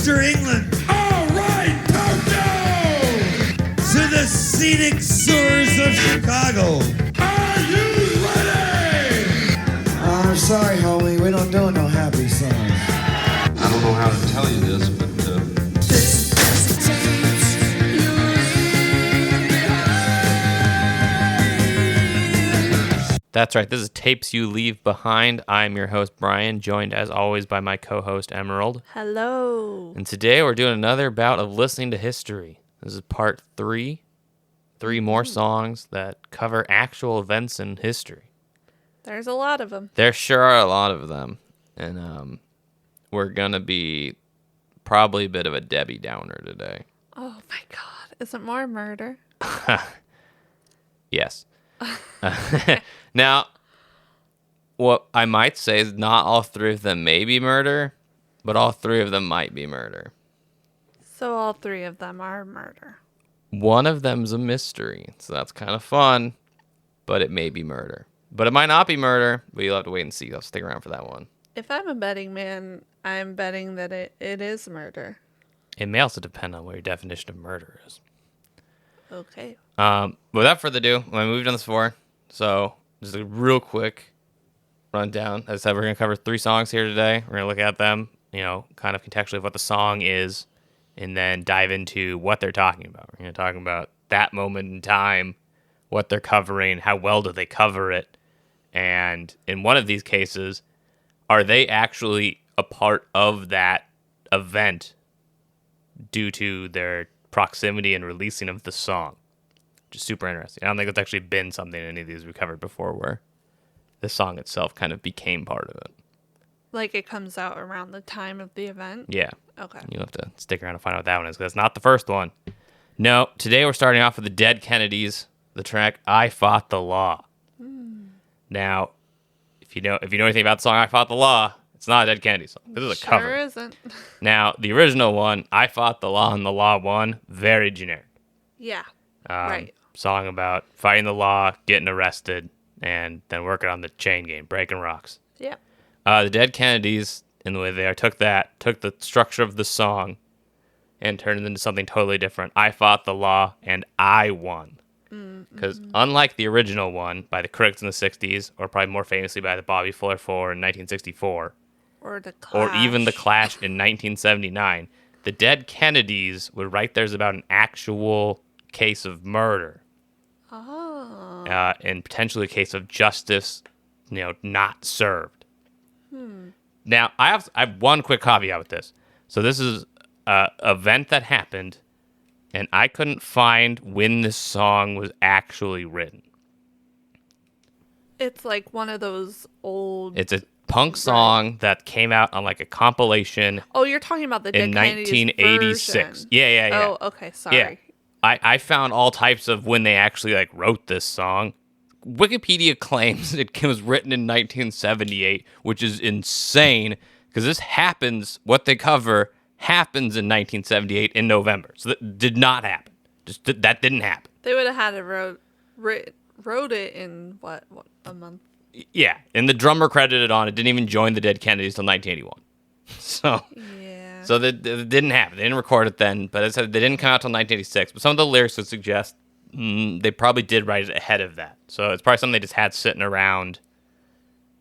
Manchester, England. All right, Tokyo! To the scenic shores of Chicago. Are you ready? I'm sorry, homie. We don't do no happy songs. I don't know how to tell you this, but That's right. This is Tapes You Leave Behind. I'm your host, Brian, joined as always by my co-host, Emerald. Hello. And today we're doing another bout of listening to history. This is part 3. 3 more songs that cover actual events in history. There's a lot of them. There sure are a lot of them. And we're going to be probably a bit of a Debbie Downer today. Oh my God. Isn't more murder? Yes. Now, what I might say is not all 3 of them may be murder, but all 3 of them might be murder. So all 3 of them are murder. One of them's a mystery, so that's kind of fun, but it may be murder. But it might not be murder, but you'll have to wait and see. I'll stick around for that one. If I'm a betting man, I'm betting that it is murder. It may also depend on what your definition of murder is. Okay. Without further ado, I moved on this before, so just a real quick rundown. As I said, we're going to cover 3 songs here today. We're going to look at them, kind of contextually of what the song is, and then dive into what they're talking about. We're going to talk about that moment in time, what they're covering, how well do they cover it, and in one of these cases, are they actually a part of that event due to their proximity and releasing of the song? Just super interesting. I don't think it's actually been something in any of these we covered before where the song itself kind of became part of it. Like it comes out around the time of the event? Yeah. Okay. You'll have to stick around to find out what that one is, because it's not the first one. No, today we're starting off with the Dead Kennedys, the track I Fought the Law. Now, if you know anything about the song I Fought the Law, it's not a Dead Kennedy song. This is a cover. Sure isn't. Now, the original one, I Fought the Law and the Law Won, very generic. Yeah. Right. Song about fighting the law, getting arrested, and then working on the chain game, breaking rocks. Yeah. The Dead Kennedys, in the way they are, took the structure of the song and turned it into something totally different. I fought the law and I won. Because unlike the original one by the Crooks in the 60s, or probably more famously by the Bobby Fuller 4 in 1964, Or the Clash. or even the Clash in 1979, the Dead Kennedys would write theirs about an actual case of murder. Oh. And potentially a case of justice, not served. Now, I have one quick caveat with this. So this is an event that happened, and I couldn't find when this song was actually written. It's like one of those old... It's a punk song that came out on like a compilation Oh, you're talking about the Dead in Kennedys 1986. version. Yeah. Oh, okay. Sorry. Yeah. I found all types of when they actually wrote this song. Wikipedia claims it was written in 1978, which is insane because this happens, what they cover happens in 1978 in November. So that did not happen. That didn't happen. They would have had it wrote it in, what, a month? Yeah, and the drummer credited on it didn't even join the Dead Kennedys till 1981. So... Yeah. So that didn't happen. They didn't record it then, but as I said, they didn't come out till 1986. But some of the lyrics would suggest they probably did write it ahead of that. So it's probably something they just had sitting around,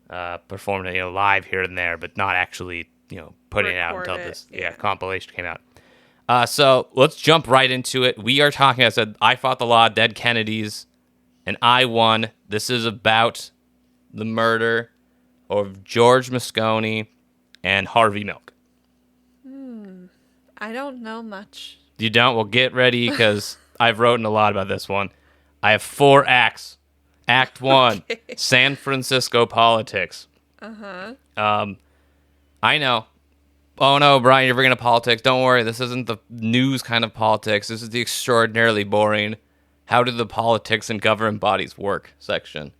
performing it live here and there, but not actually putting it out until this compilation came out. So let's jump right into it. We are talking. I said I Fought the Law, Dead Kennedys, and I Won. This is about the murder of George Moscone and Harvey Milk. I don't know much. You don't? Well, get ready, because I've written a lot about this one. I have 4 acts. Act 1, Okay. San Francisco politics. I know. Oh, no, Brian, you're bringing up politics. Don't worry, this isn't the news kind of politics. This is the extraordinarily boring, how do the politics and government bodies work section.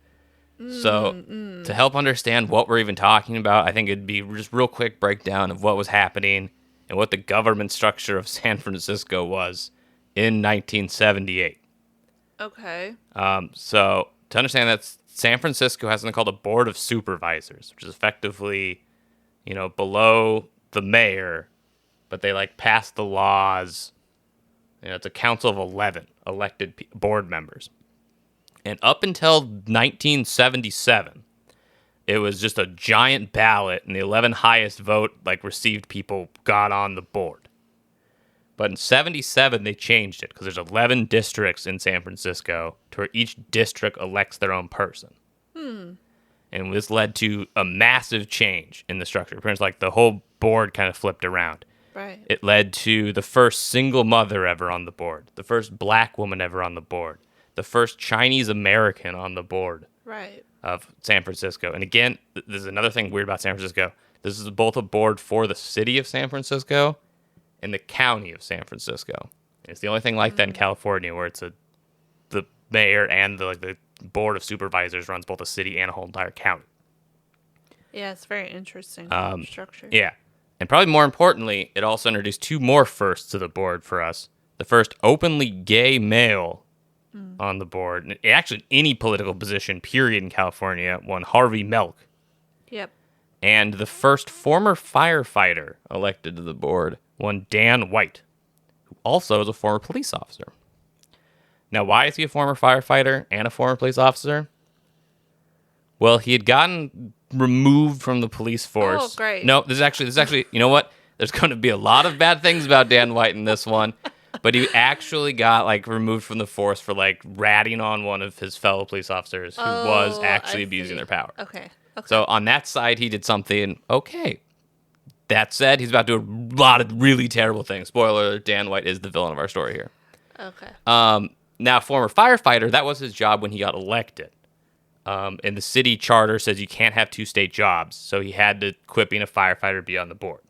So, to help understand what we're even talking about, I think it'd be just real quick breakdown of what was happening and what the government structure of San Francisco was in 1978. Okay. So to understand that, San Francisco has something called a Board of Supervisors, which is effectively, below the mayor but they like passed the laws. It's a council of 11 elected board members. And up until 1977, it was just a giant ballot, and the 11 highest vote received people got on the board. But in 77, they changed it because there's 11 districts in San Francisco to where each district elects their own person. And this led to a massive change in the structure. Pretty much the whole board kind of flipped around. Right. It led to the first single mother ever on the board, the first black woman ever on the board, the first Chinese American on the board Right. of San Francisco. And again, there's another thing weird about San Francisco. This is both a board for the city of San Francisco and the county of San Francisco. It's the only thing like that in California where it's the mayor and the board of supervisors runs both a city and a whole entire county. Yeah, it's very interesting structure. Yeah. And probably more importantly, it also introduced two more firsts to the board for us. The first openly gay male on the board. And actually, any political position, period, in California, one Harvey Milk. Yep. And the first former firefighter elected to the board, one Dan White, who also is a former police officer. Now, why is he a former firefighter and a former police officer? Well, he had gotten removed from the police force. Oh, great. No, this is actually, you know what? There's going to be a lot of bad things about Dan White in this one, but he actually got removed from the force for ratting on one of his fellow police officers who was actually I abusing see. their power. Okay. So on that side, he did something okay. That said, he's about to do a lot of really terrible things. Spoiler alert, Dan White is the villain of our story here. Okay. Now, former firefighter, that was his job when he got elected. And the city charter says you can't have two state jobs, so he had to quit being a firefighter to be on the board.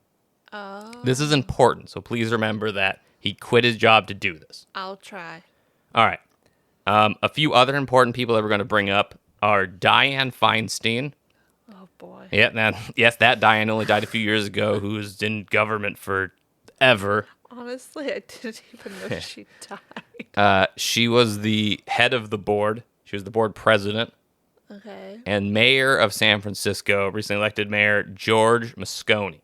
Oh. This is important, so please remember that he quit his job to do this. I'll try. All right. A few other important people that we're going to bring up are Dianne Feinstein. Oh boy. Yeah, yes, that Dianne only died a few years ago, who was in government forever. Honestly, I didn't even know she died. She was the head of the board. She was the board president. Okay. And mayor of San Francisco, recently elected mayor George Moscone.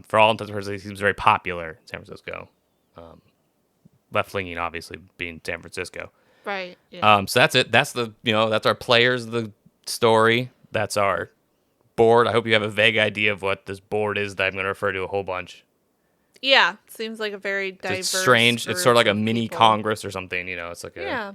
For all intents and purposes, he seems very popular in San Francisco. Left-leaning, obviously, being San Francisco. Right. Yeah. So that's it. That's that's our players of the story. That's our board. I hope you have a vague idea of what this board is that I'm going to refer to a whole bunch. Yeah. Seems like a very diverse. It's strange. It's sort of like a mini people. Congress or something. It's like a. Yeah.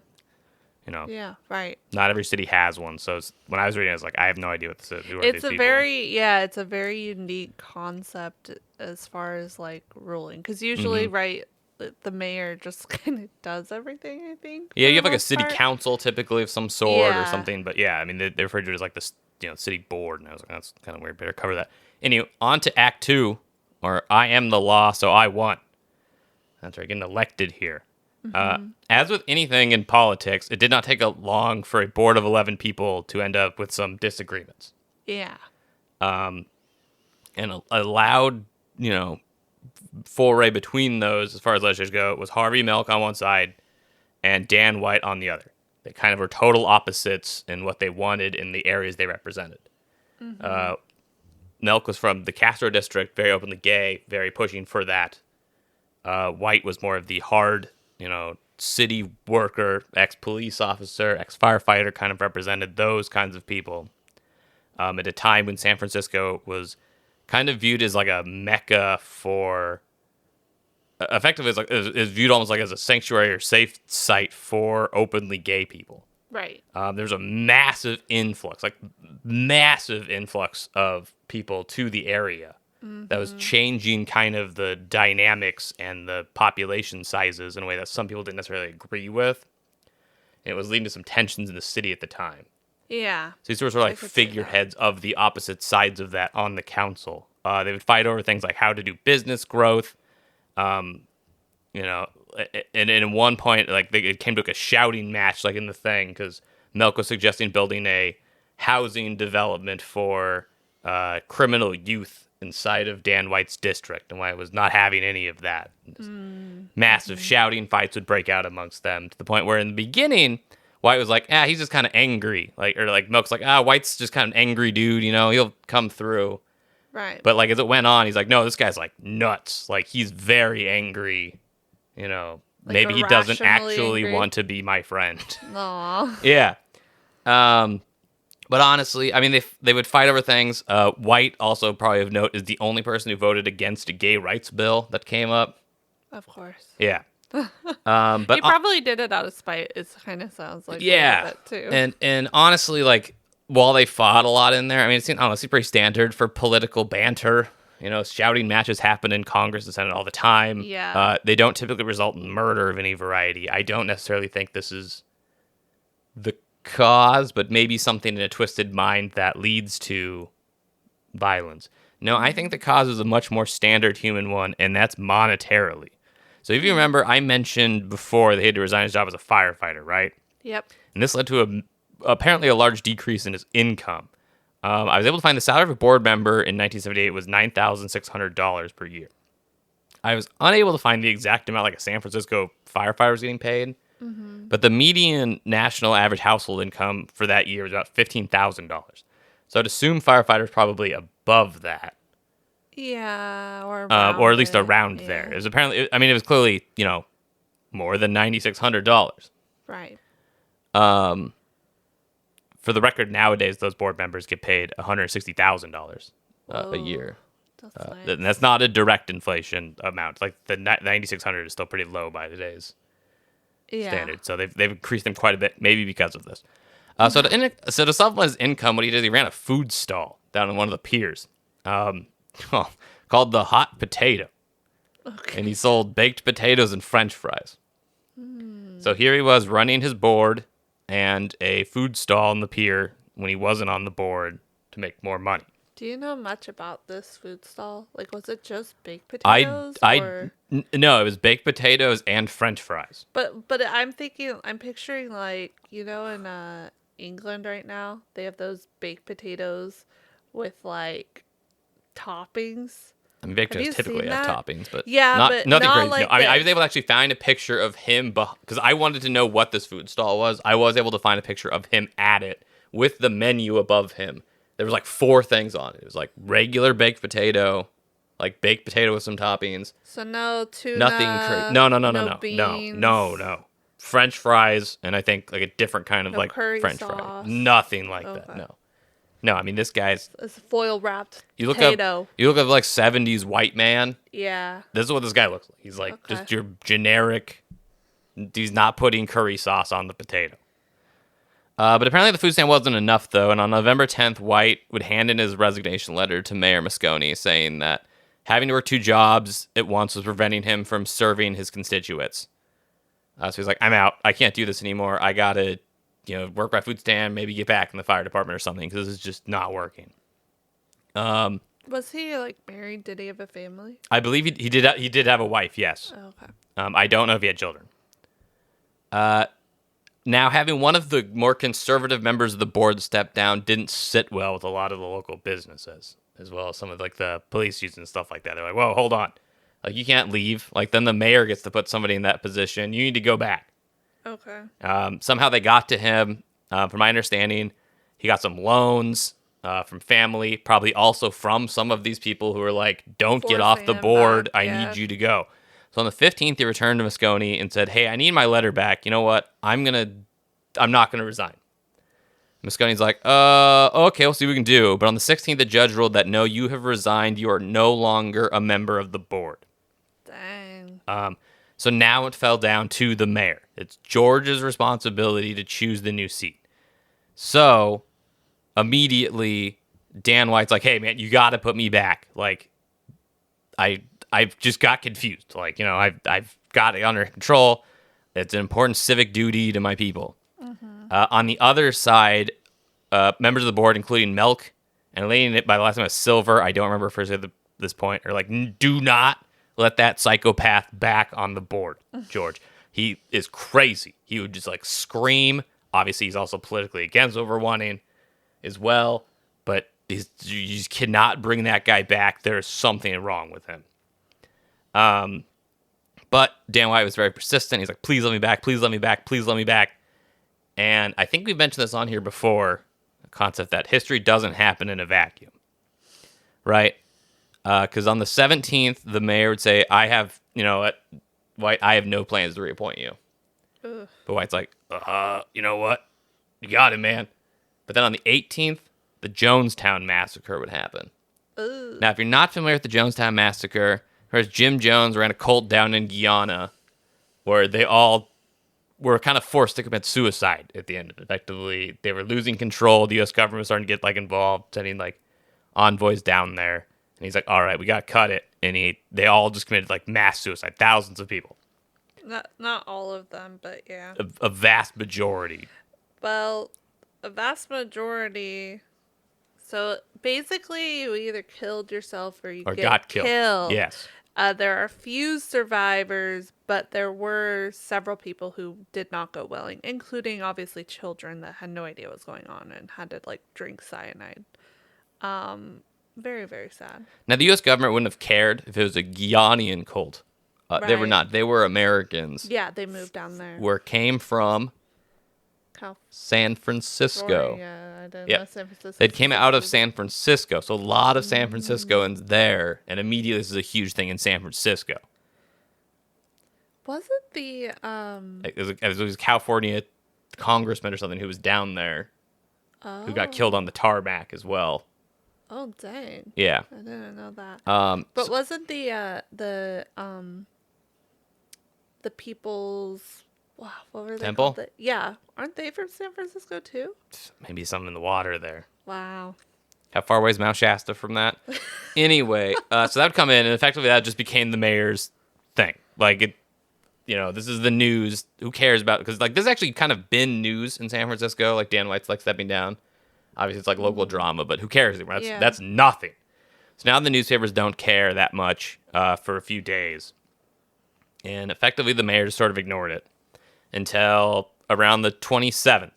Yeah, right. not every city has one. So when I was reading it, I was like, I have no idea what this is. Who are It's these a people? it's a very unique concept as far as ruling, because usually, right, the mayor just kind of does everything. I think. Yeah, for you have the a most city part. council typically of some sort or Yeah. something. But yeah, I mean, they refer to it as this, city board. And I was like, that's kind of weird. Better cover that. Anyway, on to Act 2, or I am the law, so I won. That's right, getting elected here. As with anything in politics, it did not take long for a board of 11 people to end up with some disagreements. Yeah. And a loud, foray between those, as far as legislators go, was Harvey Milk on one side and Dan White on the other. They kind of were total opposites in what they wanted in the areas they represented. Milk was from the Castro district, very openly gay, very pushing for that. White was more of the hard, city worker, ex-police officer, ex-firefighter, kind of represented those kinds of people. At a time when San Francisco was kind of viewed as a mecca for, effectively is viewed almost as a sanctuary or safe site for openly gay people. Right. There's a massive influx of people to the area that was changing kind of the dynamics and the population sizes in a way that some people didn't necessarily agree with. And it was leading to some tensions in the city at the time. Yeah. So these were sort of I could see that. figureheads of the opposite sides of that on the council. They would fight over things like how to do business growth. And at one point, it came to a shouting match, in the thing, because Milk was suggesting building a housing development for criminal youth inside of Dan White's district, and White was not having any of that. Massive shouting fights would break out amongst them, to the point where in the beginning, White was like, he's just kind of angry. Milk's like, White's just kind of an angry dude, he'll come through. Right. But like as it went on, he's like, no, this guy's like nuts. Like he's very angry. You know, Like, maybe he doesn't irrationally actually angry? want to be my friend. Aw. Yeah. But honestly, I mean, they would fight over things. White, also probably of note, is the only person who voted against a gay rights bill that came up. Of course. Yeah. But He probably did it out of spite. It kind of sounds like a yeah, little bit, too. and honestly, like while they fought a lot in there, I mean, it seems honestly pretty standard for political banter. You know, shouting matches happen in Congress and Senate all the time. Yeah. They don't typically result in murder of any variety. I don't necessarily think this is the cause, but maybe something in a twisted mind that leads to violence. No, I think the cause is a much more standard human one, and that's monetarily. So if you remember, I mentioned before that he had to resign his job as a firefighter, right? Yep. And this led to apparently a large decrease in his income. I was able to find the salary of a board member in 1978 was $9,600 per year. I was unable to find the exact amount like a San Francisco firefighter was getting paid, but the median national average household income for that year was about $15,000. So I'd assume firefighters probably above that, Yeah, or or at least it, around yeah. there. It was apparently, I mean, it was clearly, you know, more than $9,600. Right. For the record, nowadays those board members get paid $160,000 a Whoa. year. That's nice. And that's not a direct inflation amount. Like the 9,600 is still pretty low by today's standard. So they've increased them quite a bit, maybe because of this. So to supplement his income, what he did, he ran a food stall down on one of the piers, called the Hot Potato, and he sold baked potatoes and French fries. So here he was running his board and a food stall on the pier when he wasn't on the board to make more money. Do you know much about this food stall? Like, was it just baked No, potatoes? it was baked potatoes and French fries. But I'm picturing like, you know, in England right now, they have those baked potatoes with like toppings. I mean, baked Have potatoes you typically seen have that? toppings, but Yeah, but nothing not crazy. like No, I was this. able to actually find a picture of him because I wanted to know what this food stall was. I was able to find a picture of him at it with the menu above him. There was like 4 things on it. It was like regular baked potato, like baked potato with some toppings. So no tuna. Nothing crazy. No, beans, no. French fries, and I think like a different kind of No like curry French sauce. fry. Nothing like that. Okay. No. I mean, this guy's. It's foil wrapped You look potato. up. You look up like 70s white man. Yeah. This is what this guy looks like. He's like Okay. just your generic. He's not putting curry sauce on the potato. But apparently the food stand wasn't enough, though, and on November 10th, White would hand in his resignation letter to Mayor Moscone, saying that having to work 2 jobs at once was preventing him from serving his constituents. So he's like, I'm out. I can't do this anymore. I got to, work my food stand, maybe get back in the fire department or something, because this is just not working. Was he like married? Did he have a family? I believe he did have a wife, yes. Oh, okay. I don't know if he had children. Now, having one of the more conservative members of the board step down didn't sit well with a lot of the local businesses, as well as some of like the police unions and stuff like that. They're like, whoa, hold on. Like, you can't leave. Like, then the mayor gets to put somebody in that position. You need to go back. Okay. Somehow they got to him. From my understanding, he got some loans from family, probably also from some of these people who were like, don't get off the Forcing him board. back, I yeah. need you to go. So on the 15th, he returned to Moscone and said, hey, I need my letter back. You know what? I'm not going to resign. Moscone's like, okay, we'll see what we can do. But on the 16th, the judge ruled that, no, you have resigned. You are no longer a member of the board. Dang. So now it fell down to the mayor. It's George's responsibility to choose the new seat. So immediately, Dan White's like, hey, man, you got to put me back. Like, I've just got confused. Like, I've got it under control. It's an important civic duty to my people. On the other side, members of the board, including Milk and Elaine, by the last time it was Silver, I don't remember if it was at this point, are like, do not let that psychopath back on the board, George. He is crazy. He would just like scream. Obviously, he's also politically against overwanting as well, but you just cannot bring that guy back. There's something wrong with him. But Dan White was very persistent. He's like, please let me back, please let me back, please let me back. And I think we mentioned this on here before, the concept that history doesn't happen in a vacuum, right? Because on the 17th, the mayor would say, I have, White, I have no plans to reappoint you. Ugh. But White's like, you know what? You got it, man. But then on the 18th, the Jonestown Massacre would happen. Ugh. Now, if you're not familiar with the Jonestown Massacre, whereas Jim Jones ran a cult down in Guyana where they all were kind of forced to commit suicide at the end of it. Effectively, they were losing control. The U.S. government was starting to get involved, sending envoys down there. And he's like, all right, we got to cut it. And they all just committed mass suicide, thousands of people. Not all of them, but yeah. A vast majority. Well, a vast majority. So basically, you either killed yourself or get got killed. killed. Yes. There are few survivors, but there were several people who did not go well, including obviously children that had no idea what was going on and had to drink cyanide. Very, very sad. Now, the U.S. government wouldn't have cared if it was a Guianan cult. They were Right. not. They were Americans. Yeah, they moved down there. Where came from San Francisco. Yeah, I didn't Yep. know San Francisco. They came out of San Francisco. So a lot of San Franciscoans there. And immediately this is a huge thing in San Francisco. Was it the It was a California congressman or something who was down there who got killed on the tarmac as well. Oh dang. Yeah. I didn't know that. But Wasn't the people's what were they Temple? called? Yeah. Aren't they from San Francisco too? maybe something in the water there. Wow. How far away is Mount Shasta from that? Anyway, so that would come in, and effectively that just became the mayor's thing. This is the news. Who cares about? Because this actually kind of been news in San Francisco. Dan White's stepping down. Obviously, it's local drama, but who cares? That's nothing. So now the newspapers don't care that much for a few days, and effectively the mayor just sort of ignored it until around the 27th.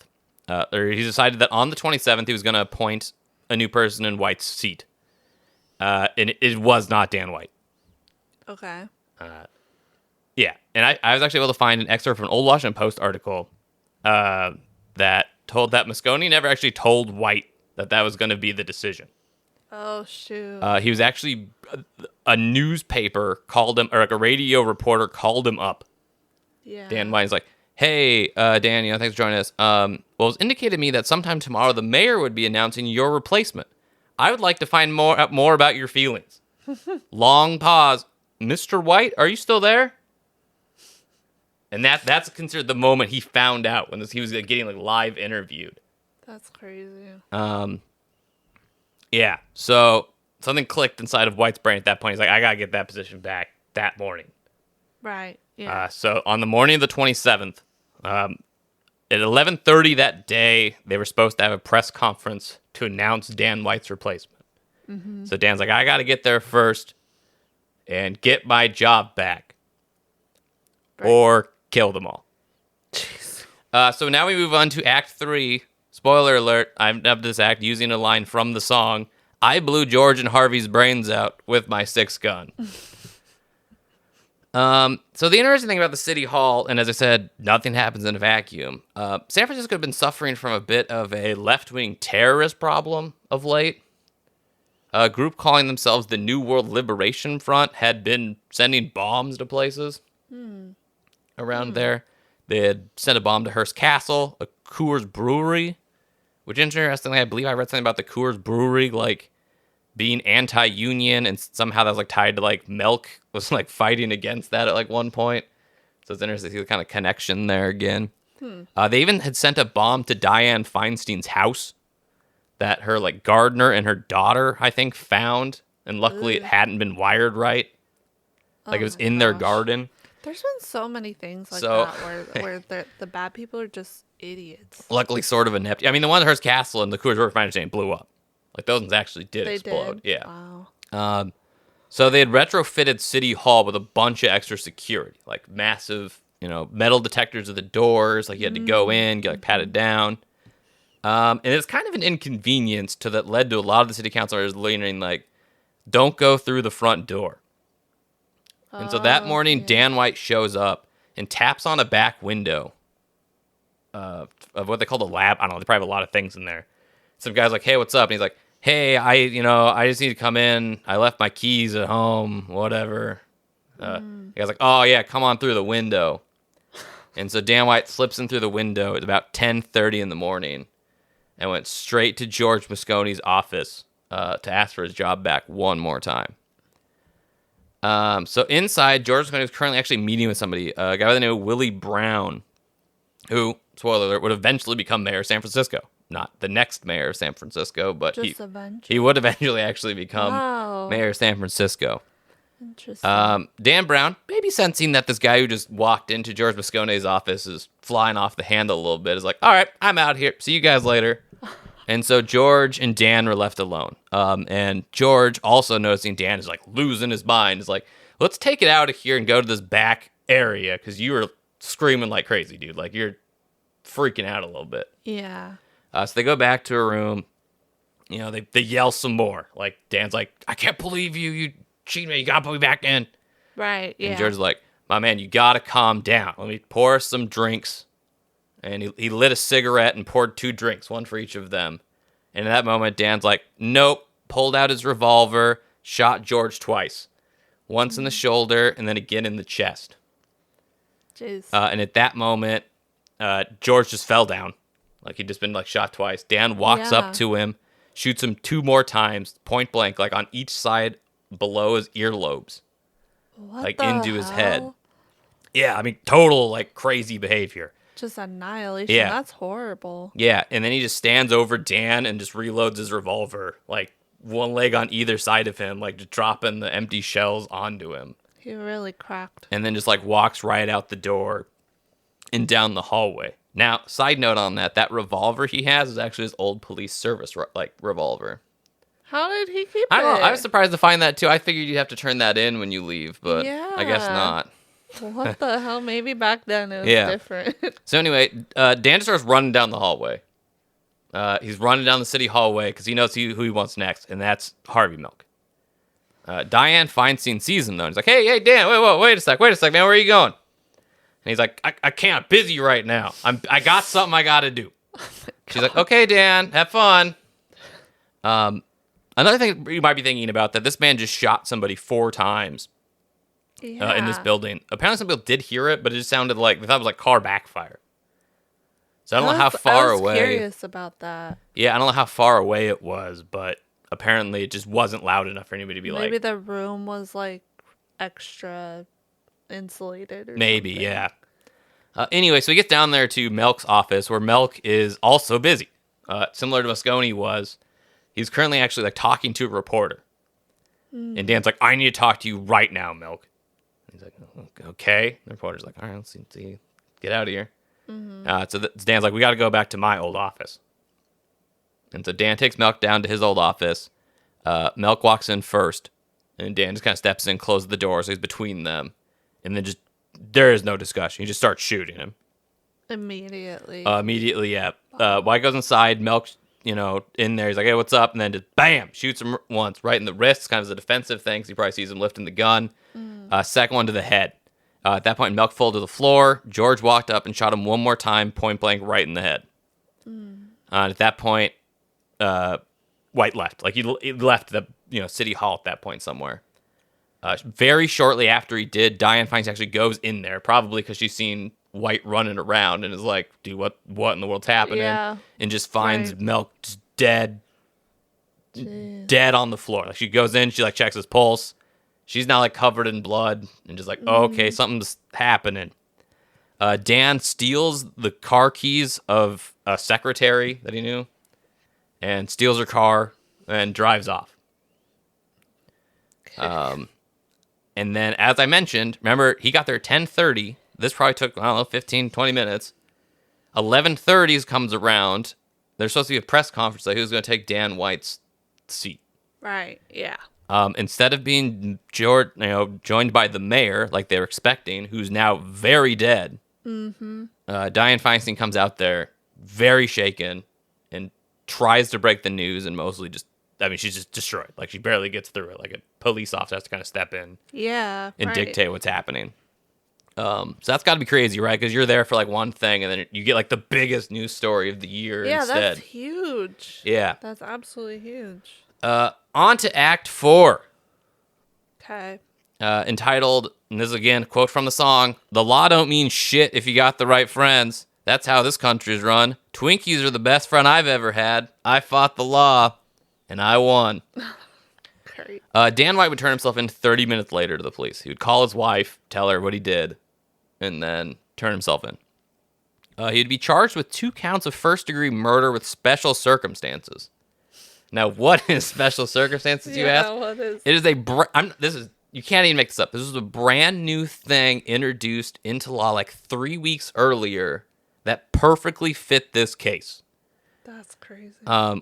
Or he decided that on the 27th he was going to appoint a new person in White's seat. And it was not Dan White. Okay. Yeah, and I was actually able to find an excerpt from an old Washington Post article that told that Moscone never actually told White that was going to be the decision. Oh shoot. He was actually a newspaper called him, or a radio reporter called him up. Yeah. Dan White's like, hey, Dan, thanks for joining us. Well, it was indicated to me that sometime tomorrow the mayor would be announcing your replacement. I would like to find out more about your feelings. Long pause. Mr. White, are you still there? And that's considered the moment he found out when he was getting live interviewed. That's crazy. Yeah. So something clicked inside of White's brain at that point. He's like, I gotta get that position back that morning. Right. Yeah. So on the morning of the 27th, at 11:30 that day, they were supposed to have a press conference to announce Dan White's replacement. Mm-hmm. So Dan's like, I got to get there first and get my job back, or kill them all. Jeez. So now we move on to Act 3. Spoiler alert, I've dubbed this act using a line from the song, I blew George and Harvey's brains out with my 6 gun. So the interesting thing about the city hall, and as I said, nothing happens in a vacuum. San Francisco had been suffering from a bit of a left-wing terrorist problem of late. A group calling themselves the New World Liberation Front had been sending bombs to places around there. They had sent a bomb to Hearst Castle, a Coors Brewery, which interestingly, I believe I read something about the Coors Brewery, being anti-union, and somehow that was tied to Milk was fighting against that at one point. So it's interesting to see the kind of connection there again. They even had sent a bomb to Dianne Feinstein's house that her gardener and her daughter, I think, found, and luckily it hadn't been wired right. It was in their garden. There's been so many things So- that where the bad people are just idiots. Luckily, sort of inept. I mean, the one at Hearst Castle and the Coors Brewery, my understanding, blew up. Those ones actually did They explode. did. Yeah. Wow. So they had retrofitted City Hall with a bunch of extra security, massive, metal detectors at the doors. You had to go in, get patted down. And it's kind of an inconvenience that led to a lot of the city councilors leaning don't go through the front door. And so that morning, Dan White shows up and taps on a back window of what they call the lab. I don't know. They probably have a lot of things in there. Some guy's like, hey, what's up? And he's like, hey, I just need to come in. I left my keys at home, whatever. The guy's like, oh, yeah, come on through the window. And so Dan White slips in through the window at about 10:30 in the morning and went straight to George Mosconi's office to ask for his job back one more time. So inside, George Mosconi was currently actually meeting with somebody, a guy by the name of Willie Brown, who, spoiler alert, would eventually become mayor of San Francisco. Not the next mayor of San Francisco, but Just eventually. he would eventually actually become Wow. mayor of San Francisco. Interesting. Dan Brown, maybe sensing that this guy who just walked into George Mosconi's office is flying off the handle a little bit, is like, all right, I'm out here. See you guys later. And so George and Dan were left alone. And George, also noticing Dan is like losing his mind, is like, let's take it out of here and go to this back area because you were screaming like crazy, dude. Like you're freaking out a little bit. Yeah. So they go back to a room. You know, they yell some more. Like Dan's like, I can't believe you cheated me. You got to put me back in. Right. Yeah. And George's like, my man, you got to calm down. Let me pour some drinks. And he lit a cigarette and poured 2 drinks, one for each of them. And in that moment, Dan's like, nope, pulled out his revolver, shot George twice. Once in the shoulder and then again in the chest. Jeez. And at that moment, George just fell down. Like he'd just been like shot twice. Dan walks Yeah. up to him, shoots him 2 more times, point blank, like on each side below his earlobes. What like the into his head. hell? Yeah, I mean, total like crazy behavior. Just annihilation. Yeah. That's horrible. Yeah, and then he just stands over Dan and just reloads his revolver, like one leg on either side of him, like just dropping the empty shells onto him. He really cracked. And then just like walks right out the door and down the hallway. Now, side note on that revolver he has is actually his old police service revolver. How did he keep I don't know. it? I was surprised to find that too. I figured you'd have to turn that in when you leave, but I guess Yeah. not. What the hell? Maybe back then it was Yeah. different. So anyway, Dan just starts running down the hallway. He's running down the city hallway because he knows who he wants next, and that's Harvey Milk. Diane Feinstein sees him though. And he's like, "Hey, Dan, wait a sec, man. Where are you going?" And he's like, "I can't. I'm busy right now. I got something I got to do." She's like, "Okay, Dan, have fun." Another thing you might be thinking about that this man just shot somebody 4 times in this building. Apparently, some people did hear it, but it just sounded like they thought it was like car backfire. So I don't know how far I was away. curious about that. Yeah, I don't know how far away it was, but apparently it just wasn't loud enough for anybody to be Maybe like. the room was like extra insulated or Maybe, something. yeah. Anyway, so he gets down there to Melk's office, where Melk is also busy. Similar to Mosconi was. He's currently actually like talking to a reporter. And Dan's like, I need to talk to you right now, Milk. He's like, okay. The reporter's like, all right, let's see. Get out of here. So Dan's like, we got to go back to my old office. And so Dan takes Milk down to his old office. Milk walks in first. And Dan just kind of steps in, closes the door, so he's between them. And then there is no discussion. He just starts shooting him. Immediately. Immediately, yeah. White goes inside, Milk, in there. He's like, hey, what's up? And then just bam, shoots him once right in the wrist. Kind of as a defensive thing, because he probably sees him lifting the gun. Second one to the head. At that point, Milk fell to the floor. George walked up and shot him one more time, point blank, right in the head. At that point, White left. Like he left the city hall at that point somewhere. Very shortly after he did, Diane Feinstein actually goes in there, probably because she's seen White running around and is like, dude, what in the world's happening? Yeah. And just finds Right. Milk just dead on the floor. Like she goes in, she like checks his pulse. She's now like covered in blood and just like, oh, okay, something's happening. Dan steals the car keys of a secretary that he knew and steals her car and drives off. And then, as I mentioned, remember, he got there at 10:30. This probably took, 15, 20 minutes. 11:30 comes around. There's supposed to be a press conference like who's going to take Dan White's seat. Right. Yeah. Instead of being joined by the mayor like they were expecting, who's now very dead, Diane Feinstein comes out there very shaken and tries to break the news and mostly she's just destroyed. Like she barely gets through it. Like a police officer has to kind of step in Yeah. and right. dictate what's happening. So that's got to be crazy, right? Because you're there for like one thing, and then you get like the biggest news story of the year Yeah, instead. that's huge. Yeah. That's absolutely huge. On to Act 4, Okay. entitled, and this is again a quote from the song: "The law don't mean shit if you got the right friends. That's how this country's run. Twinkies are the best friend I've ever had. I fought the law, and I won." Great. Dan White would turn himself in 30 minutes later to the police. He would call his wife, tell her what he did, and then turn himself in. He'd be charged with 2 counts of first-degree murder with special circumstances. Now, what is special circumstances, you ask? What is? It is you can't even make this up. This is a brand new thing introduced into law like 3 weeks earlier that perfectly fit this case. That's crazy.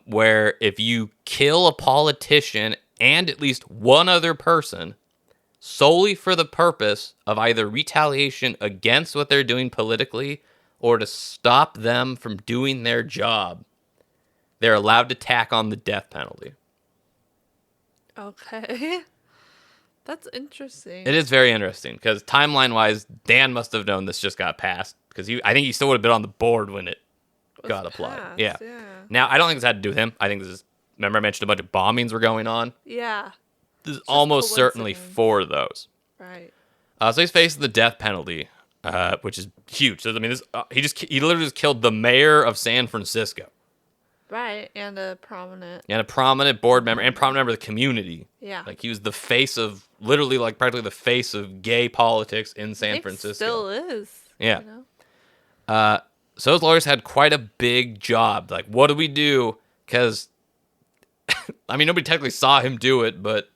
Where if you kill a politician and at least one other person solely for the purpose of either retaliation against what they're doing politically or to stop them from doing their job, they're allowed to tack on the death penalty. Okay. That's interesting. It is very interesting because timeline-wise, Dan must have known this just got passed because I think he still would have been on the board when it got applied. passed, Yeah. yeah. Now, I don't think this had to do with him. I think this is, remember I mentioned a bunch of bombings were going on? Yeah. This is almost certainly coincidence. for those. Right. So he's facing the death penalty, which is huge. So, I mean, he literally just killed the mayor of San Francisco Right. And a prominent. and a prominent board member and prominent member of the community. Yeah. Like he was the face of, literally like practically the face of gay politics in San It Francisco. still is. Yeah. You know? So those lawyers had quite a big job. Like, what do we do? Because, I mean, nobody technically saw him do it, but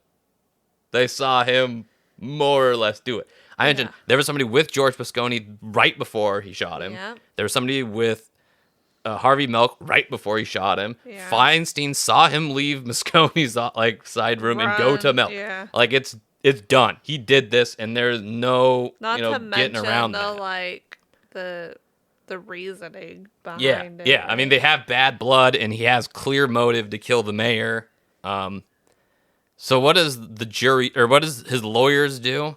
they saw him more or less do it. I mentioned there was somebody with George Moscone right before he shot him. Yeah. There was somebody with Harvey Milk right before he shot him. Yeah. Feinstein saw him leave Moscone's like side room and go to Run, Milk. yeah. Like it's done. He did this, and there's no Not to getting mention around the that. like the reasoning behind Yeah, it. yeah. I mean, they have bad blood, and he has clear motive to kill the mayor. So what does the jury, or what does his lawyers do?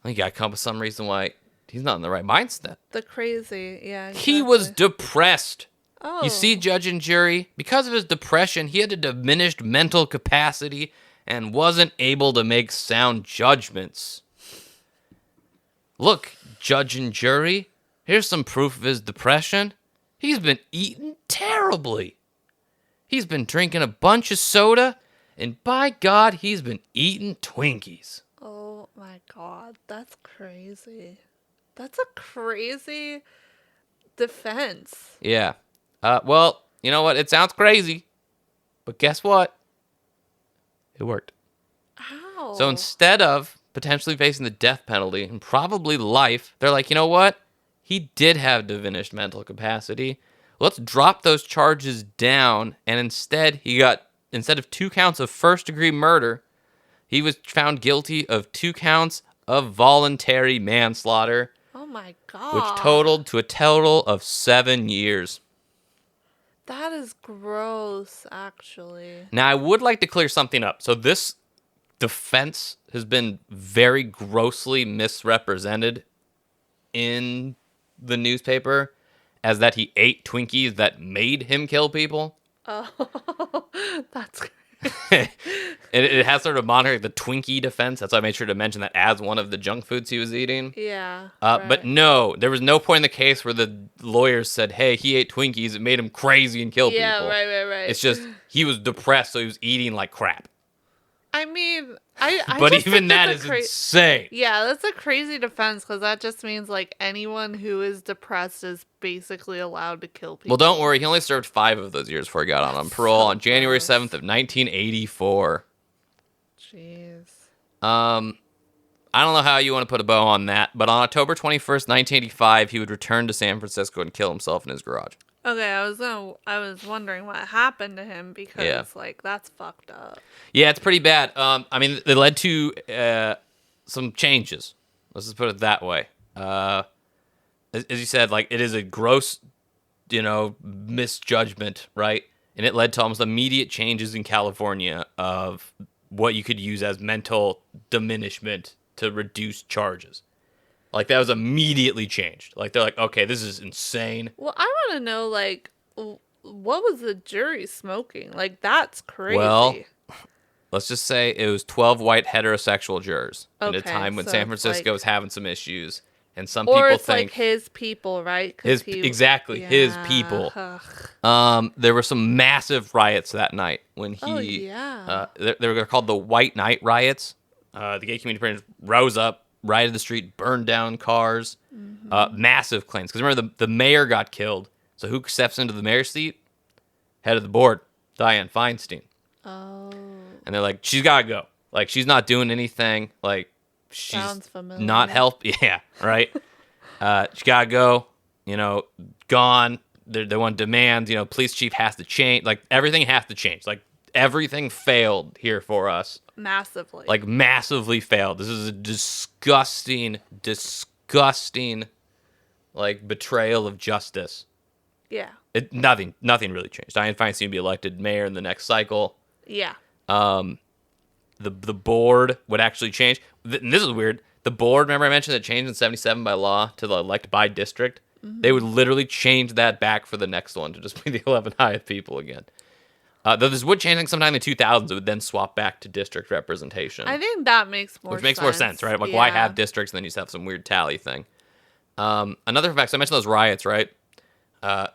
I think I come up with some reason why he's not in the right mindset. The crazy, yeah. He was exactly. depressed. Oh. You see, judge and jury, because of his depression, he had a diminished mental capacity and wasn't able to make sound judgments. Look, judge and jury, here's some proof of his depression. He's been eating terribly. He's been drinking a bunch of soda, and by God, he's been eating Twinkies. Oh my God, that's crazy. That's a crazy defense. Yeah. Well, you know what? It sounds crazy, but guess what? It worked. How? So instead of potentially facing the death penalty and probably life, they're like, you know what? He did have diminished mental capacity. Let's drop those charges down. And instead of 2 counts of first-degree murder, he was found guilty of 2 counts of voluntary manslaughter, Oh my God. which totaled to a total of 7 years. That is gross, actually. Now, I would like to clear something up. So this defense has been very grossly misrepresented in the newspaper as that he ate Twinkies that made him kill people. Oh, that's It has sort of monitored the Twinkie defense. That's why I made sure to mention that as one of the junk foods he was eating. yeah. But right. no, there was no point in the case where the lawyers said, hey, he ate Twinkies. It made him crazy and kill Yeah, people. right. It's just he was depressed, so he was eating like crap. I mean, I But just even think that that's is a insane. Yeah, that's a crazy defense because that just means like anyone who is depressed is basically allowed to kill people. Well, don't worry. He only served 5 of those years before he got out on parole on January 7th of 1984. Jeez. I don't know how you want to put a bow on that, but on October 21st, 1985, he would return to San Francisco and kill himself in his garage. Okay, I was wondering what happened to him because Yeah. like that's fucked up. Yeah, it's pretty bad. I mean, it led to some changes. Let's just put it that way. As you said, like it is a gross, misjudgment, right? And it led to almost immediate changes in California of what you could use as mental diminishment to reduce charges. Like, that was immediately changed. Like, they're like, okay, this is insane. Well, I want to know, like, what was the jury smoking? Like, that's crazy. Well, let's just say it was 12 white heterosexual jurors at a Okay, time when so San it's Francisco like- was having some issues. And some or people it's think like his people, right? 'Cause exactly his people. Ugh. There were some massive riots that night when he. Oh, yeah. They were called the White Night riots. The gay community pretty much rose up, rioted the street, burned down cars. Massive claims. Because remember, the mayor got killed. So who steps into the mayor's seat? Head of the board, Dianne Feinstein. Oh. And they're like, she's got to go. Like, she's not doing anything. Like, she's Sounds familiar. not help. Yeah, right. She got to go. You know, gone. They want demands. You know, police chief has to change. Like, everything has to change. Like, everything failed here for us. Massively. Like, massively failed. This is a disgusting, like, betrayal of justice. yeah. Nothing really changed. Dianne Feinstein would be elected mayor in the next cycle. Yeah. The board would actually change. And this is weird. The board, remember I mentioned that changed in 77 by law to the elect by district? They would literally change that back for the next one to just be the 11 highest people again. Though this would change, I think, sometime in the 2000s. It would then swap back to district representation. I think that makes more sense. Which makes more sense, right? Like, why Yeah. have districts and then you just have some weird tally thing? Another fact, so I mentioned those riots, right? A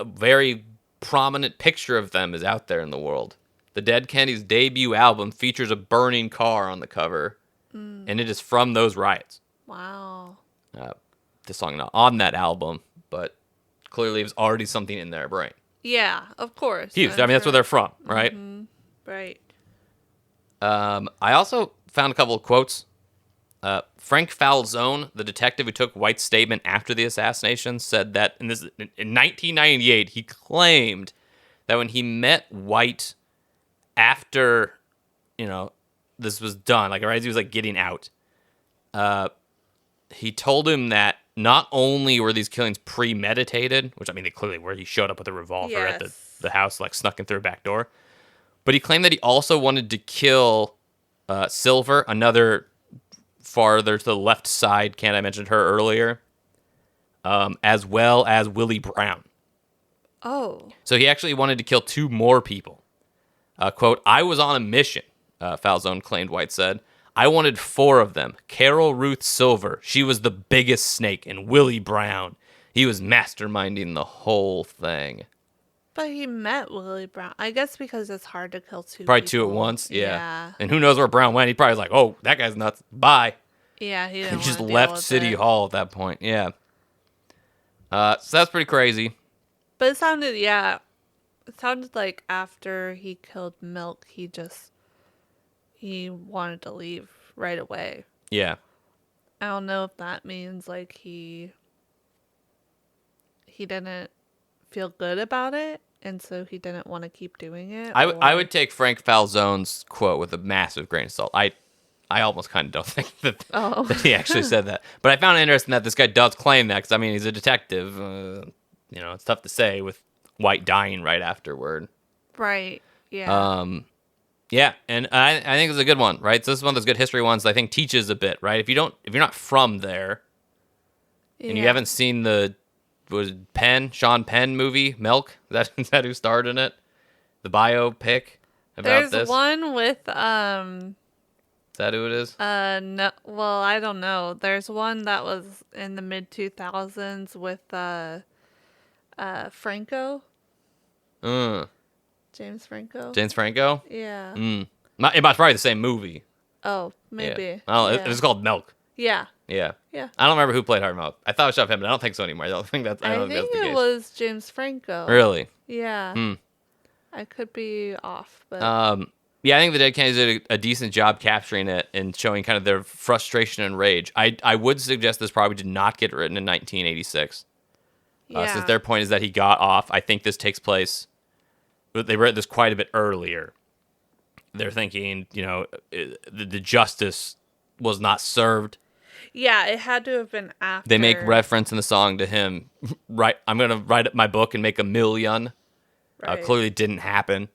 very prominent picture of them is out there in the world. The Dead Kennedys' debut album features a burning car on the cover, and it is from those riots. Wow. The song not on that album, but clearly it was already something in their brain. Yeah, of course. Huge. I mean, that's where they're from, right? Right. I also found a couple of quotes. Frank Falzone, the detective who took White's statement after the assassination, said that in 1998, he claimed that when he met White after, this was done, like, right as he was, like, getting out, he told him that not only were these killings premeditated, which, I mean, they clearly were. He showed up with a revolver at Yes. the house, like, snuck in through a back door. But he claimed that he also wanted to kill Silver, another farther to the left side, I mentioned her earlier, as well as Willie Brown. Oh. So he actually wanted to kill 2 more people. Quote, I was on a mission, Falzone claimed, White said. I wanted 4 of them. Carol Ruth Silver, she was the biggest snake, and Willie Brown, he was masterminding the whole thing. But he met Willie Brown. I guess because it's hard to kill 2 Probably people. 2 at once, yeah. Yeah. And who knows where Brown went? He probably was like, oh, that guy's nuts. Bye. Yeah, he He didn't just wanna deal left with City it. Hall at that point, yeah. So that's pretty crazy. But it sounded like after he killed Milk, he wanted to leave right away. Yeah. I don't know if that means like he didn't feel good about it, and so he didn't want to keep doing it. I would take Frank Falzone's quote with a massive grain of salt. I almost kind of don't think that, Oh. that he actually said that. But I found it interesting that this guy does claim that, because, I mean, he's a detective. It's tough to say with White dying right afterward. Right. Yeah. Yeah, and I think it's a good one, right? So this is one of those good history ones that I think teaches a bit, right? If you're not from there, and you Yeah. haven't seen the Sean Penn movie, Milk, is that who starred in it? The biopic about There's this? one with Is that who it is? no, well, I don't know. There's one that was in the mid 2000s with Franco, James Franco. James Franco? Yeah. It must probably the same movie. Oh, maybe. Yeah. Oh, Yeah. it was called Milk. Yeah. Yeah. Yeah. I don't remember who played Hard Milk. I thought it was Chef him, but I don't think so anymore. I don't think that's I that's think the it case. was James Franco. Really? Yeah. I could be off, but Yeah, I think the Dead Kennedys did a decent job capturing it and showing kind of their frustration and rage. I would suggest this probably did not get written in 1986. yeah. Since their point is that he got off, I think this takes place. But they read this quite a bit earlier. They're thinking, the justice was not served. Yeah, it had to have been after. They make reference in the song to him. Right, I'm gonna write up my book and make $1 million. Right. Clearly didn't happen.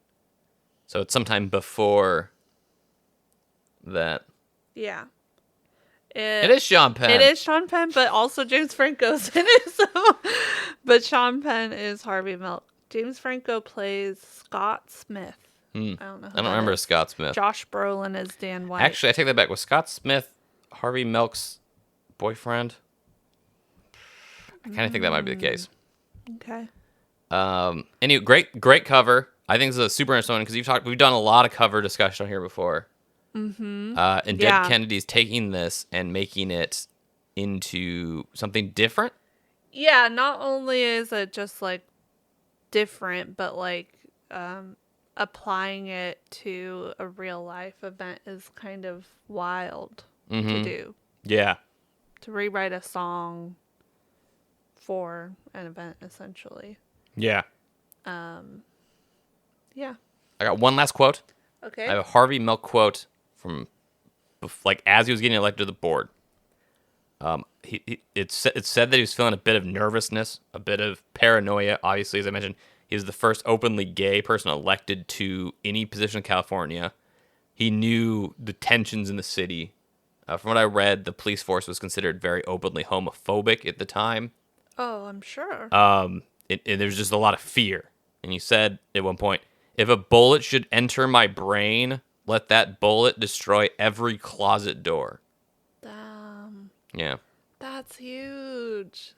So it's sometime before that. Yeah. It is Sean Penn. It is Sean Penn, but also James Franco's in it. So, but Sean Penn is Harvey Milk. James Franco plays Scott Smith. I don't know. I don't remember Scott Smith. Josh Brolin is Dan White. Actually, I take that back. Was Scott Smith Harvey Milk's boyfriend? I kind of think that might be the case. Okay. Anyway, great cover. I think this is a super interesting one because we've done a lot of cover discussion here before. Mm-hmm. And Dead Kennedy's taking this and making it into something different. Yeah, not only is it just like different, but like applying it to a real life event is kind of wild to do. Yeah. To rewrite a song for an event, essentially. Yeah. Yeah. I got one last quote. Okay. I have a Harvey Milk quote from, like, as he was getting elected to the board. It said that he was feeling a bit of nervousness, a bit of paranoia. Obviously, as I mentioned, he was the first openly gay person elected to any position in California. He knew the tensions in the city. From what I read, the police force was considered very openly homophobic at the time. Oh, I'm sure. There's just a lot of fear. And he said at one point, if a bullet should enter my brain, let that bullet destroy every closet door. Damn. Yeah. That's huge.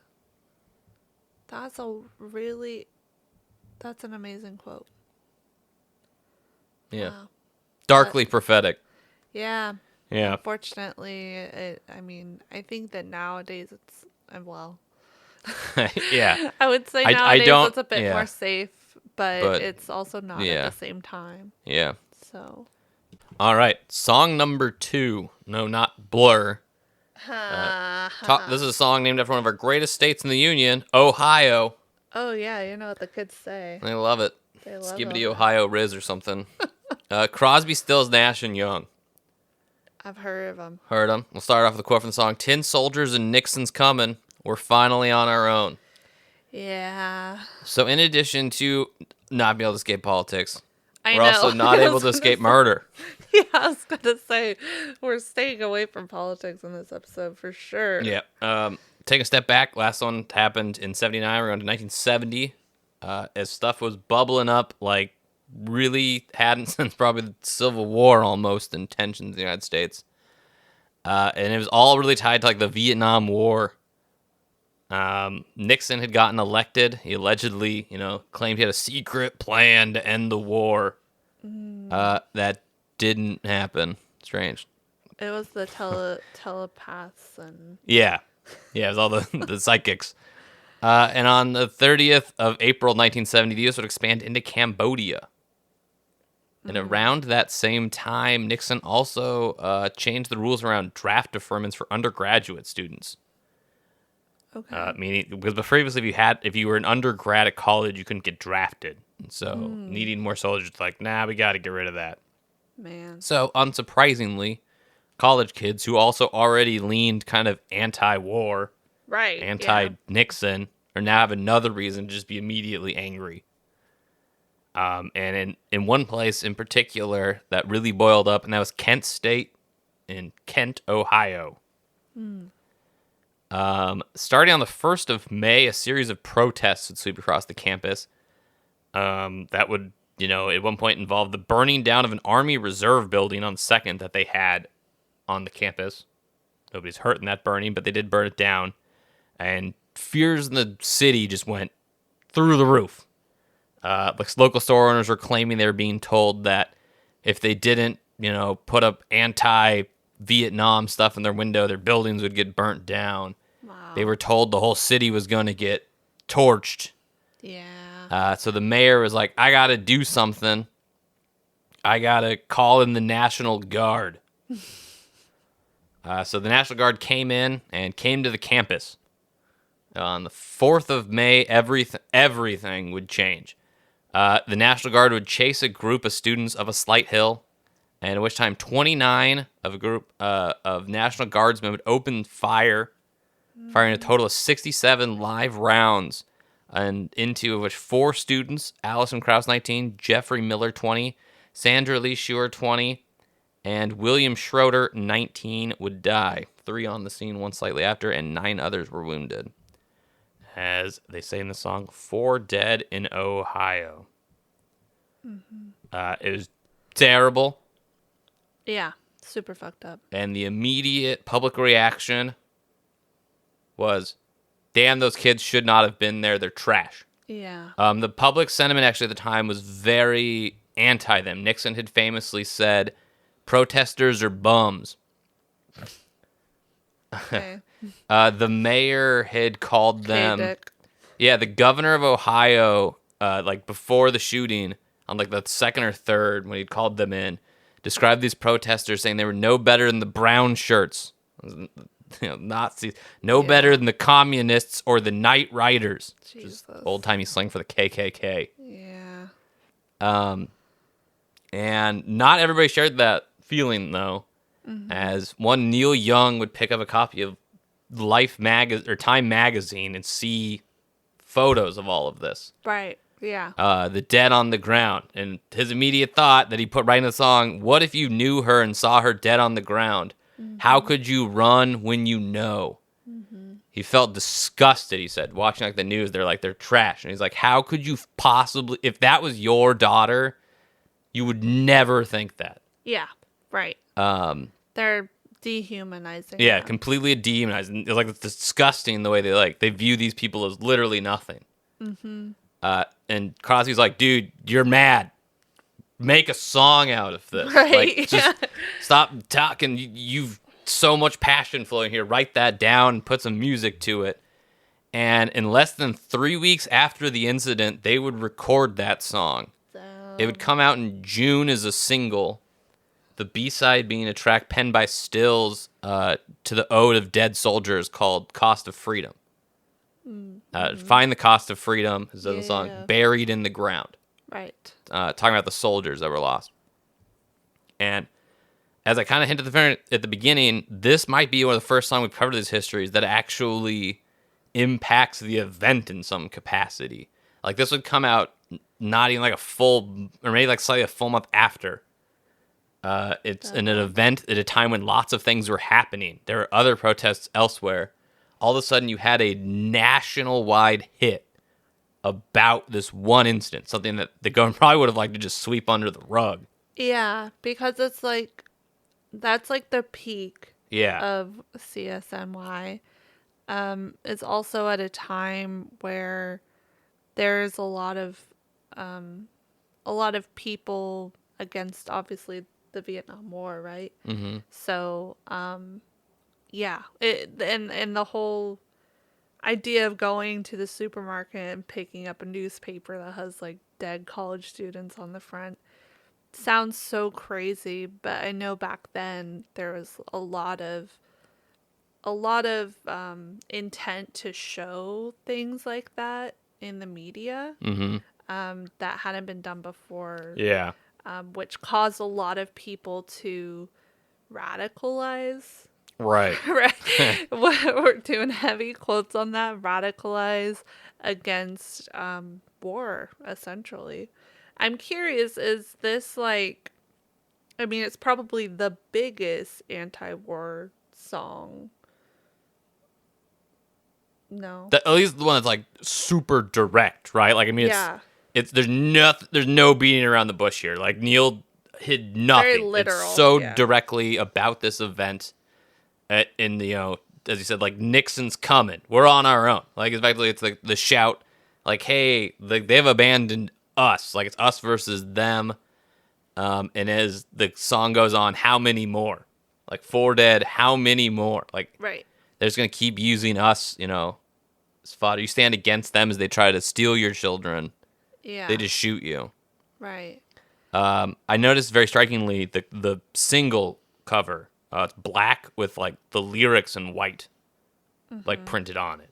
That's an amazing quote. Yeah. Wow. Darkly prophetic. Yeah. Yeah. Unfortunately, I think that nowadays it's, well, Yeah. I would say I nowadays don't- it's a bit yeah. more safe, but it's also not yeah. at the same time. Yeah. So. All right. Song number 2. No, not Blur. This is a song named after one of our greatest states in the Union, Ohio. Oh yeah, you know what the kids say. I love it. They love Skibbity Ohio. Ohio Riz or something. Crosby, Stills, Nash, and Young. I've heard of them. Heard them. We'll start off with a quote from the song. Tin soldiers and Nixon's coming. We're finally on our own. Yeah. So in addition to not being able to escape politics, I we're know. also not I able was to gonna escape say- murder. Yeah, I was gonna say we're staying away from politics in this episode for sure. Yeah. Take a step back. Last one happened in 79. We're going to 1970. As stuff was bubbling up, like really hadn't since probably the Civil War almost, in tensions in the United States. And it was all really tied to like the Vietnam War. Nixon had gotten elected. He allegedly, claimed he had a secret plan to end the war. That didn't happen. Strange. It was the telepaths and Yeah. Yeah, it was all the psychics. And on the 30th of April 1970, the U.S. would expand into Cambodia. And around that same time, Nixon also changed the rules around draft deferments for undergraduate students. okay. Meaning, because previously, if you were an undergrad at college, you couldn't get drafted. And so, needing more soldiers, like, nah, we got to get rid of that. Man. So, unsurprisingly, college kids who also already leaned kind of anti-war, Right. yeah. anti-Nixon, or now have another reason to just be immediately angry. And in one place in particular that really boiled up, and that was Kent State in Kent, Ohio. Starting on the 1st of May, a series of protests would sweep across the campus. That would, at one point involve the burning down of an Army Reserve building on 2nd that they had on the campus. Nobody's hurt in that burning, but they did burn it down. And fears in the city just went through the roof. Local store owners were claiming they were being told that if they didn't, put up anti-Vietnam stuff in their window, their buildings would get burnt down. Wow. They were told the whole city was going to get torched. Yeah. So the mayor was like, I got to do something. I got to call in the National Guard. So the National Guard came in and came to the campus. On the 4th of May, everything would change. The National Guard would chase a group of students up a slight hill, and at which time 29 of a group of National Guardsmen would open fire, firing a total of 67 live rounds, and into which 4 students, Allison Krauss 19, Jeffrey Miller 20, Sandra Lee Schuer 20, And William Schroeder, 19, would die. 3 on the scene, 1 slightly after, and 9 others were wounded. As they say in the song, 4 dead in Ohio. It was terrible. Yeah, super fucked up. And the immediate public reaction was, damn, those kids should not have been there. They're trash. Yeah. The public sentiment actually at the time was very anti them. Nixon had famously said, protesters are bums. Okay. The mayor had called them... Dick. Yeah, the governor of Ohio, like before the shooting, on like the 2nd or 3rd, when he called them in, described these protesters saying they were no better than the brown shirts, Nazis, no better than the communists or the night riders, which is Jesus. old-timey slang for the KKK. Yeah. And not everybody shared that feeling, though, as one Neil Young would pick up a copy of Life or Time magazine and see photos of all of this. Right. Yeah. The dead on the ground. And his immediate thought that he put right in the song, what if you knew her and saw her dead on the ground? How could you run when you know? He felt disgusted, he said, watching like the news. They're trash. And he's like, how could you possibly, if that was your daughter, you would never think that. Yeah. Right. They're dehumanizing. Yeah, them. completely demonized. It's like it's disgusting the way they view these people as literally nothing. And Crosby's like, dude, you're mad. Make a song out of this. Right, Like, just stop talking. You've so much passion flowing here. Write that down and put some music to it. And in less than 3 weeks after the incident, they would record that song. It would come out in June as a single. The B-side being a track penned by Stills to the ode of dead soldiers called Cost of Freedom. Find the Cost of Freedom is the song, Buried in the Ground. Right. Talking about the soldiers that were lost. And as I kind of hinted at the beginning, this might be one of the first songs we've covered these histories that actually impacts the event in some capacity. Like this would come out not even like a full, or maybe like slightly a full month after. It's in an event at a time when lots of things were happening. There were other protests elsewhere. All of a sudden, you had a national-wide hit about this one incident, something that the government probably would have liked to just sweep under the rug. Yeah, because it's like, that's like the peak Yeah. of CSNY. It's also at a time where there's a lot of people against, obviously, the Vietnam War, right? Mm-hmm. So, yeah, and the whole idea of going to the supermarket and picking up a newspaper that has like dead college students on the front sounds so crazy, but I know back then there was a lot of intent to show things like that in the media Mm-hmm. that hadn't been done before. Yeah. Which caused a lot of people to radicalize. Right. Right. We're doing heavy quotes on that. Radicalize against war, essentially. I'm curious, is this like, I mean, it's probably the biggest anti-war song. No. At least the one that's like super direct, right? Like, I mean, Yeah. there's no beating around the bush here. Like Neil hid nothing. Very literal, It's so yeah. directly about this event. In the, as you said, like Nixon's coming. We're on our own. Like effectively, it's like the shout, like, hey, like they've abandoned us. Like it's us versus them. And as the song goes on, how many more? Like 4 dead. How many more? Like Right. they're just gonna keep using us. As fodder. You stand against them as they try to steal your children. Yeah. They just shoot you. Right. I noticed very strikingly the single cover. It's black with like the lyrics in white, like printed on it.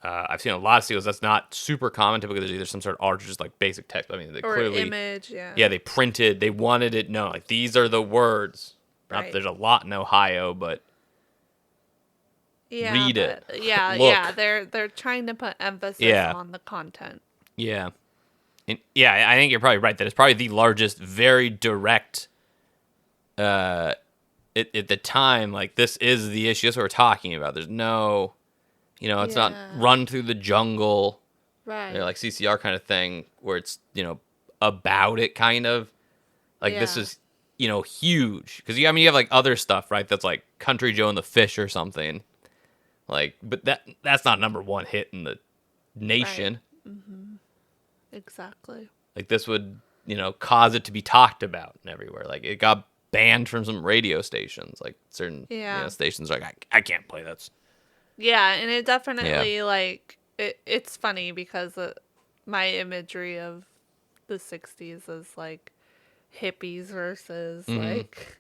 I've seen a lot of singles. That's not super common. Typically, there's either some sort of art or just like basic text. I mean, they Or clearly, image, yeah. yeah, they printed. They wanted it known. Like these are the words. Not that Right. there's a lot in Ohio, but Yeah, read it. but- Yeah, Look. yeah. They're trying to put emphasis Yeah. on the content. yeah, and yeah, I think you're probably right. That it's probably the largest, very direct at the time, like, this is the issue. That's what we're talking about. There's no, it's not Yeah. run through the jungle, Right. like CCR kind of thing, where it's, about it kind of. Like, this Yeah. is, huge. Because, you have, like, other stuff, right? That's, like, Country Joe and the Fish or something. Like, but that's not number one hit in the nation. Exactly. Like, this would, cause it to be talked about and everywhere. Like, it got banned from some radio stations. Like, certain Yeah. stations are like, I can't play that. Yeah, and it definitely like it's funny because my imagery of the 60s is like hippies versus like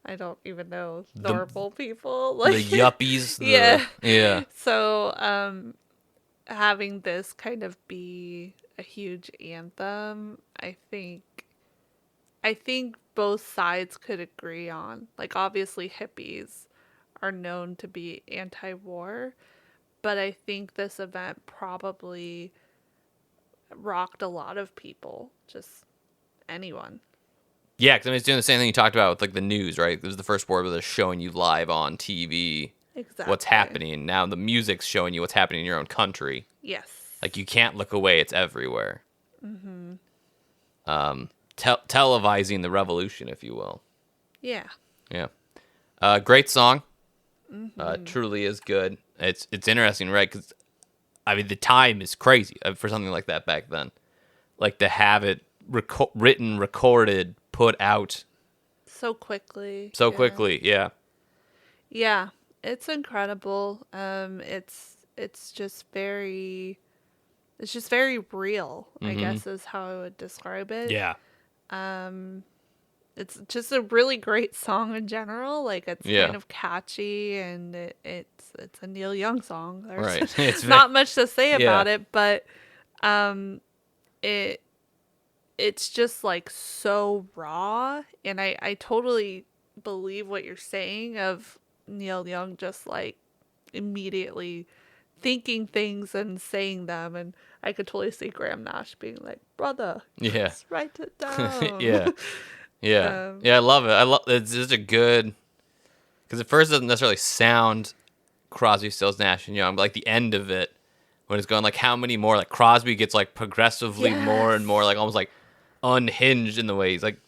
I don't even know normal people like The yuppies. Yeah. Yeah. So having this kind of be a huge anthem, I think both sides could agree on. Like, obviously hippies are known to be anti-war, but I think this event probably rocked a lot of people, just anyone. Yeah, because it's doing the same thing you talked about with, like, the news, right? This is the first word where they're showing you live on TV Exactly. what's happening. Now the music's showing you what's happening in your own country. Yes. Like, you can't look away. It's everywhere. Televising the revolution, if you will. Yeah. Yeah. Great song. Truly is good. It's interesting, right? Because, I mean, the time is crazy for something like that back then. Like, to have it written, recorded, put out So quickly. so Yeah. quickly. Yeah. Yeah, it's incredible. It's just very real, I guess is how I would describe it. Yeah. It's just a really great song in general. Like, it's Yeah. kind of catchy, and it's a Neil Young song. There's Right. It's not much to say about Yeah. it, but it's just like so raw, and I totally believe what you're saying of Neil Young just like immediately thinking things and saying them, and I could totally see Graham Nash being like, "Brother, Yeah. just write it down." Yeah. Yeah. Um, Yeah, I love it. It's just a good, because at first it doesn't necessarily sound Crosby, Stills, Nash and Young, but like the end of it, when it's going like how many more, like Crosby gets like progressively more and more, like almost like unhinged in the way he's like,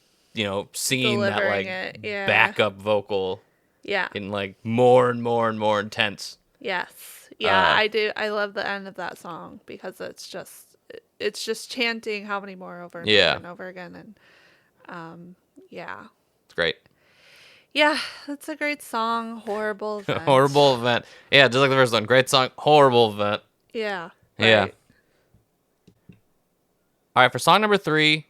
singing that Delivering like it, yeah. backup vocal Yeah. getting like more and more and more intense. Yes. Yeah, Uh, I do. I love the end of that song because it's just chanting how many more over and Yeah. over and over again, and yeah. It's great. Yeah, it's a great song. Horrible event. Horrible event. Yeah, just like the first one. Great song. Horrible event. Yeah. Yeah. right. All right, for song number 3,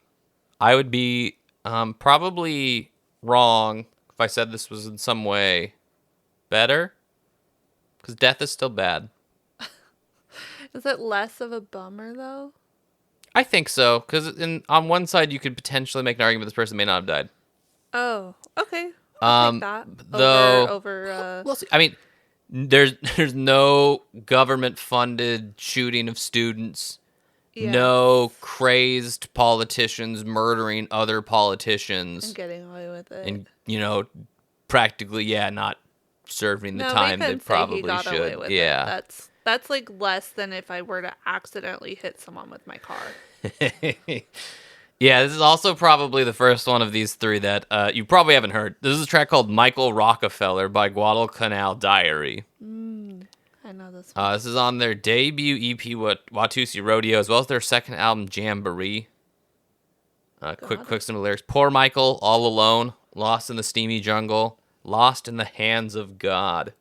I would be probably wrong if I said this was in some way better, because death is still bad. Is it less of a bummer though? I think so, because on one side you could potentially make an argument this person may not have died. Oh, okay. I'll take that. though- Over We'll see. I mean, there's no government funded shooting of students. yeah, No crazed politicians murdering other and politicians, getting away with it. and practically, not serving the No, time we they can say probably he got away should. with it. Yeah. That's like less than if I were to accidentally hit someone with my car. Yeah, this is also probably the first one of these 3 that you probably haven't heard. This is a track called Michael Rockefeller by Guadalcanal Diary. I know this one. This is on their debut EP, Watusi Rodeo, as well as their second album, Jamboree. Quick some of the lyrics. Poor Michael, all alone, lost in the steamy jungle, lost in the hands of God.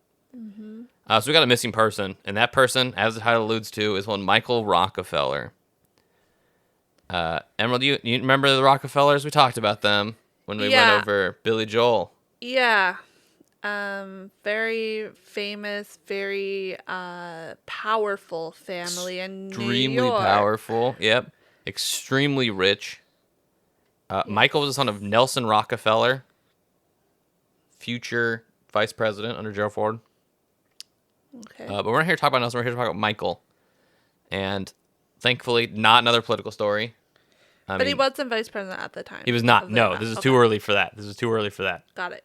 So we got a missing person, and that person, as the title alludes to, is one Michael Rockefeller. Emerald, you remember the Rockefellers? We talked about them when we Yeah. went over Billy Joel. Yeah. Very famous, very powerful family in New Extremely York. powerful. Yep. Extremely rich. Michael was the son of Nelson Rockefeller, future vice president under Gerald Ford. Okay. But we're not here to talk about Nelson. We're here to talk about Michael. And thankfully, not another political story. But he wasn't vice president at the time. He was not. of the No, amount. this is Okay. too early for that. This is too early for that. Got it.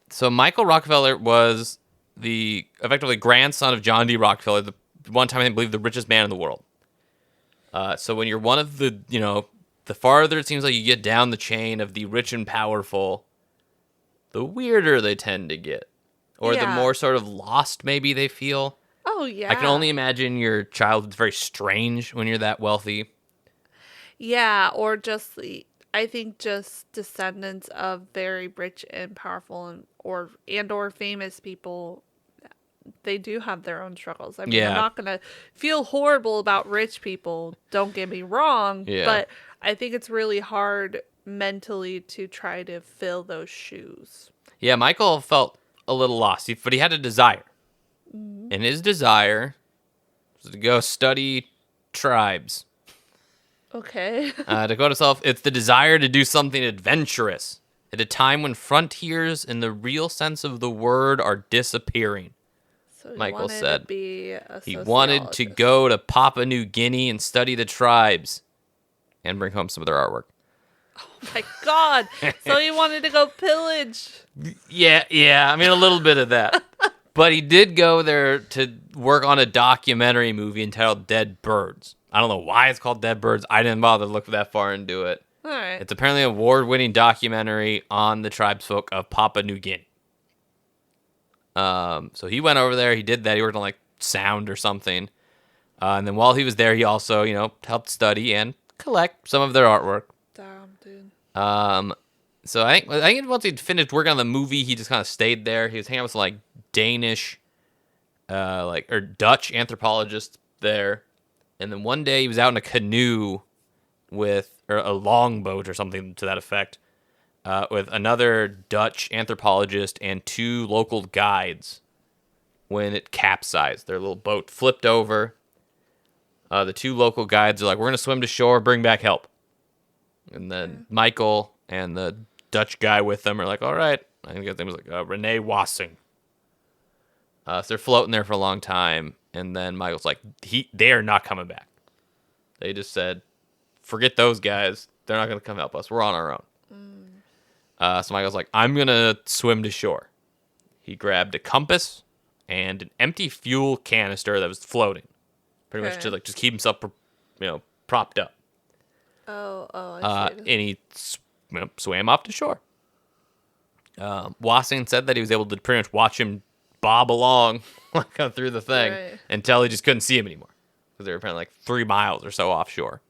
So Michael Rockefeller was the effectively grandson of John D. Rockefeller, the one time I believe the richest man in the world. So when you're one of the, the farther it seems like you get down the chain of the rich and powerful, the weirder they tend to get. Or the Yeah. more sort of lost maybe they feel. Oh, yeah. I can only imagine your childhood's very strange when you're that wealthy. Yeah, or just I think just descendants of very rich and powerful or famous people, they do have their own struggles. I mean, Yeah. I'm not gonna feel horrible about rich people. Don't get me wrong, Yeah. but I think it's really hard mentally to try to fill those shoes. Yeah, Michael felt a little lost, but he had a desire. And his desire was to go study tribes. Okay. To quote himself, it's the desire to do something adventurous at a time when frontiers, in the real sense of the word, are disappearing. So he Michael wanted said to be a He wanted to sociologist. go to Papua New Guinea and study the tribes and bring home some of their artwork. My God. So he wanted to go pillage. Yeah, I mean, a little bit of that. But he did go there to work on a documentary movie entitled Dead Birds. I don't know why it's called Dead Birds. I didn't bother to look that far into it. All right. It's apparently an award-winning documentary on the tribesfolk of Papua New Guinea. So he went over there. He did that. He worked on like sound or something. And then while he was there, he also, helped study and collect some of their artwork. Damn, dude. So I think once he'd finished working on the movie, he just kind of stayed there. He was hanging out with some like Danish, or Dutch anthropologists there. And then one day he was out in a canoe or a longboat or something to that effect, with another Dutch anthropologist and 2 local guides when it capsized. Their little boat flipped over. The 2 local guides are like, we're going to swim to shore, bring back help. And then Michael and the Dutch guy with them are like, all right. I think his name was like Rene Wassing. So they're floating there for a long time. And then Michael's like, they are not coming back. They just said, forget those guys. They're not going to come help us. We're on our own. So Michael's like, I'm going to swim to shore. He grabbed a compass and an empty fuel canister that was floating. Pretty much Okay. to like just keep himself, propped up. Oh, I see. And he swam off to shore. Wassing said that he was able to pretty much watch him bob along through the thing Right. until he just couldn't see him anymore because they were apparently like 3 miles or so offshore.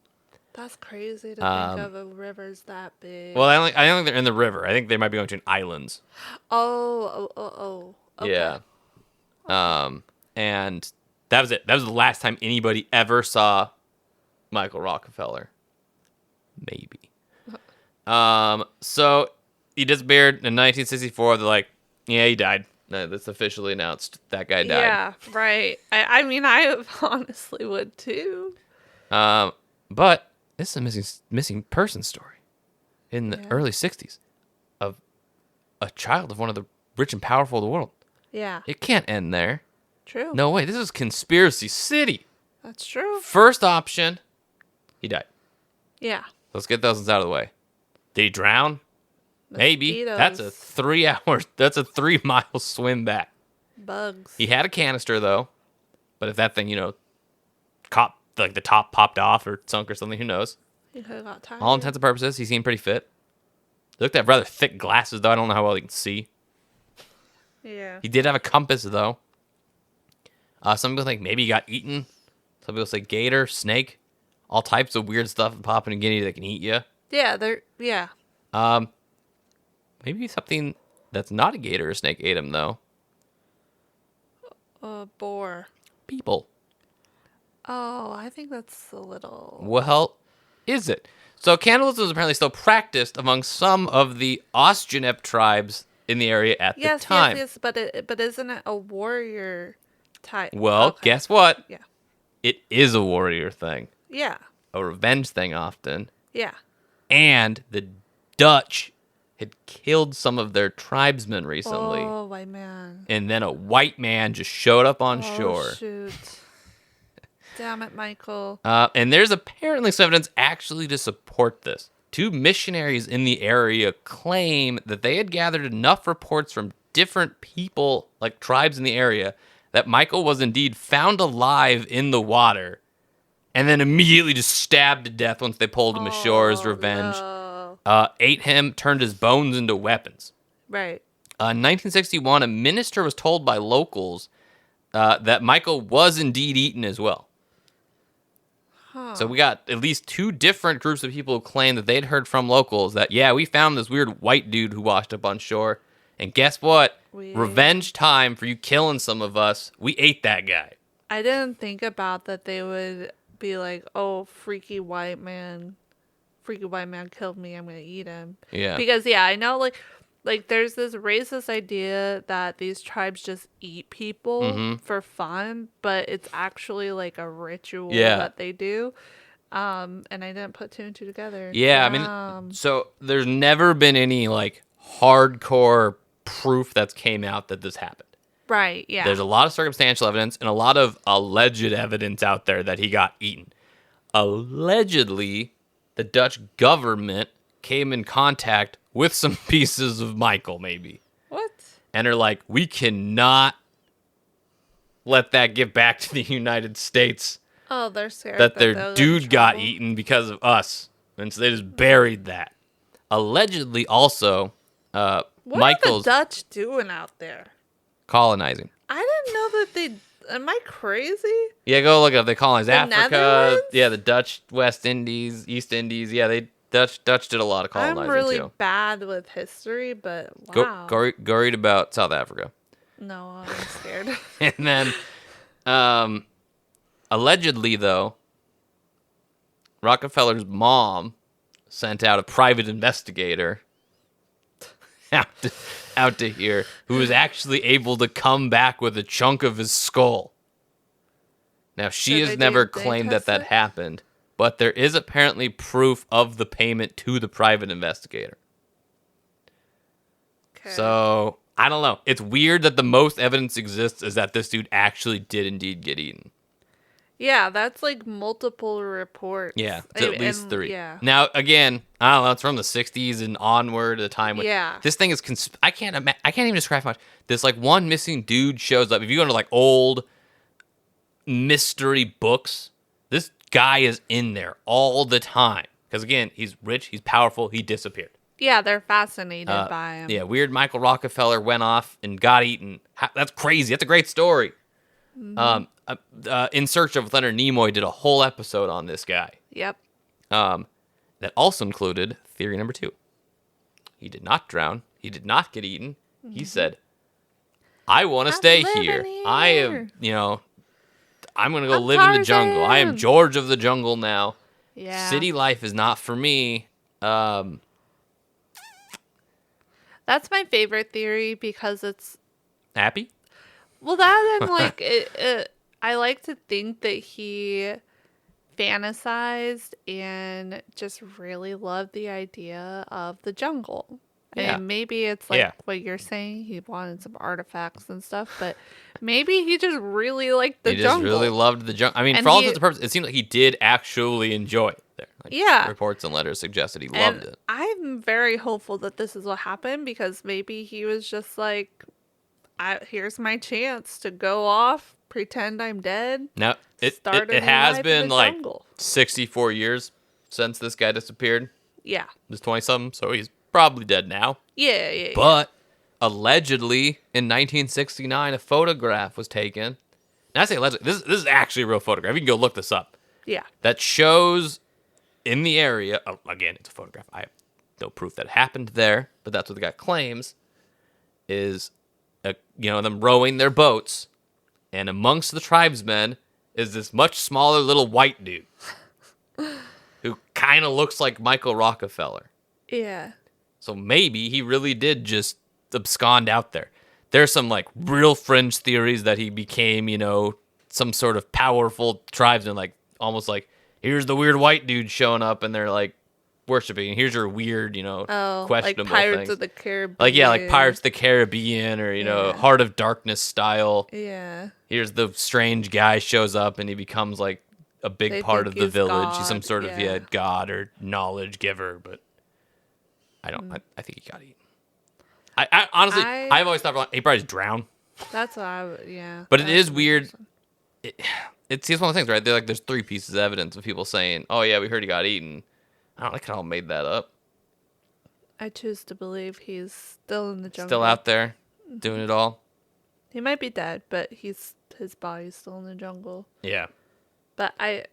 That's crazy to think of a river's that big. Well, I don't think they're in the river. I think they might be going between islands. Oh. Okay. Yeah. And that was it. That was the last time anybody ever saw Michael Rockefeller. Maybe. So he disappeared in 1964. They're like, yeah, he died. That's officially announced. That guy died. Yeah, right. I mean, I honestly would too. But this is a missing person story in the early 60s of a child of one of the rich and powerful of the world. Yeah, It can't end there. true. No way. This is Conspiracy City. That's true. First option, he died. Yeah. Let's get those ones out of the way. Did he drown? Maybe. That's a Mosquitoes. 3 hours. That's a 3 mile swim back. Bugs. He had a canister though, but if that thing, caught like the top popped off or sunk or something, who knows? He could have got tired. All intents and purposes, he seemed pretty fit. He looked to have rather thick glasses though. I don't know how well he can see. Yeah. He did have a compass though. Some people think maybe he got eaten. Some people say gator, snake, all types of weird stuff in Papua New Guinea that can eat you. Yeah. Yeah. Maybe something that's not a gator or snake ate him though. Boar. People. Oh, I think that's a little. Well, is it? So cannibalism was apparently still practiced among some of the Ostgenep tribes in the area at the time. Yes. But isn't it a warrior type? Well, Okay. guess what? Yeah. It is a warrior thing, Yeah. a revenge thing often. Yeah. And the Dutch had killed some of their tribesmen recently. Oh, my man. And then a white man just showed up on Oh, shore. shoot. Damn it, Michael. And there's apparently some evidence actually to support this. 2 missionaries in the area claim that they had gathered enough reports from different people, like tribes in the area, that Michael was indeed found alive in the water and then immediately just stabbed to death once they pulled him ashore as revenge. No. Ate him, turned his bones into weapons. Right. In 1961, a minister was told by locals that Michael was indeed eaten as well. So we got at least 2 different groups of people who claim that they'd heard from locals that, yeah, we found this weird white dude who washed up on shore. And guess what? Revenge time for you killing some of us. We ate that guy. I didn't think about that they would be like, oh, freaky white man killed me, I'm going to eat him. Yeah. Because, yeah, I know, like there's this racist idea that these tribes just eat people for fun, but it's actually like a ritual that they do. And I didn't put 2 and 2 together. Yeah, I mean, so there's never been any like hardcore proof that's came out that this happened. Right, yeah. There's a lot of circumstantial evidence and a lot of alleged evidence out there that he got eaten. Allegedly, the Dutch government came in contact with some pieces of Michael, maybe. What? And are like, we cannot let that get back to the United States. Oh, they're scared That they'll their get dude in got trouble. eaten because of us. And so they just buried that. Allegedly, also, What Michael's are the Dutch doing out there? colonizing. I didn't know that they... Am I crazy? Yeah, go look up. They colonized The Africa. Netherlands? Yeah, the Dutch West Indies, East Indies. Yeah, they Dutch did a lot of colonizing I'm really too. bad with history, but wow. Go read about South Africa. No, I'm scared. And then, allegedly, though, Rockefeller's mom sent out a private investigator out to here who was actually able to come back with a chunk of his skull. Now, she Did has they never do- they claimed that test it? happened, but there is apparently proof of the payment to the private investigator. Okay. So, I don't know. It's weird that the most evidence exists is that this dude actually did indeed get eaten. Yeah, that's like multiple reports. Yeah, it's at least And- 3. Yeah. Now, again, I don't know. It's from the 60s and onward, the time when Yeah. this thing is. I can't even describe how much. This like one missing dude shows up. If you go into like old mystery books, this guy is in there all the time. Because again, he's rich, he's powerful, he disappeared. Yeah, they're fascinated by him. Yeah, weird Michael Rockefeller went off and got eaten. That's crazy. That's a great story. In Search of Leonard Nimoy did a whole episode on this guy. Yep. That also included theory number 2. He did not drown. He did not get eaten. He said, I want to I'm stay living here. I here. am, I'm going to go I'm live in the jungle. I am Tarzan." George of the jungle now. Yeah. City life is not for me. That's my favorite theory because it's Happy? well that and like I like to think that he fantasized and just really loved the idea of the jungle. Yeah. And maybe it's like Yeah. what you're saying, he wanted some artifacts and stuff, but maybe he just really liked the He jungle. just really loved the jungle. I mean, And for all he- intents and purposes, it seemed like he did actually enjoy it there. Like, Yeah. Reports and letters suggested he And loved it. I'm very hopeful that this is what happened because maybe he was just like, here's my chance to go off, pretend I'm dead. Now, start a it new has life in been the like jungle. 64 years since this guy disappeared. Yeah. He's 20-something, so he's probably dead now. Yeah. But allegedly, in 1969, a photograph was taken. And I say allegedly. This is actually a real photograph. You can go look this up. Yeah. That shows in the area. Again, it's a photograph. I have no proof that it happened there, but that's what the guy claims. Is them rowing their boats, and amongst the tribesmen is this much smaller little white dude who kind of looks like Michael Rockefeller. Yeah. So maybe he really did just abscond out there. There's some like real fringe theories that he became, some sort of powerful tribesman, like almost like here's the weird white dude showing up, and they're like worshiping. Here's your weird, Oh, questionable like Pirates things. of the Caribbean. Like Pirates of the Caribbean, or Yeah. Heart of Darkness style. Yeah. Here's the strange guy shows up and he becomes like a big They part think of the he's village. He's some God, sort of yeah. god or knowledge giver, but I don't. I think he got eaten. I honestly, I've always thought he probably just drowned. That's what I would, yeah. But it that's is my weird. person. It's one of the things, right? There's 3 pieces of evidence of people saying, "Oh yeah, we heard he got eaten." I don't know. They kind of all made that up. I choose to believe he's still in the jungle. Still out there, doing it all. He might be dead, but his body's still in the jungle. Yeah. But I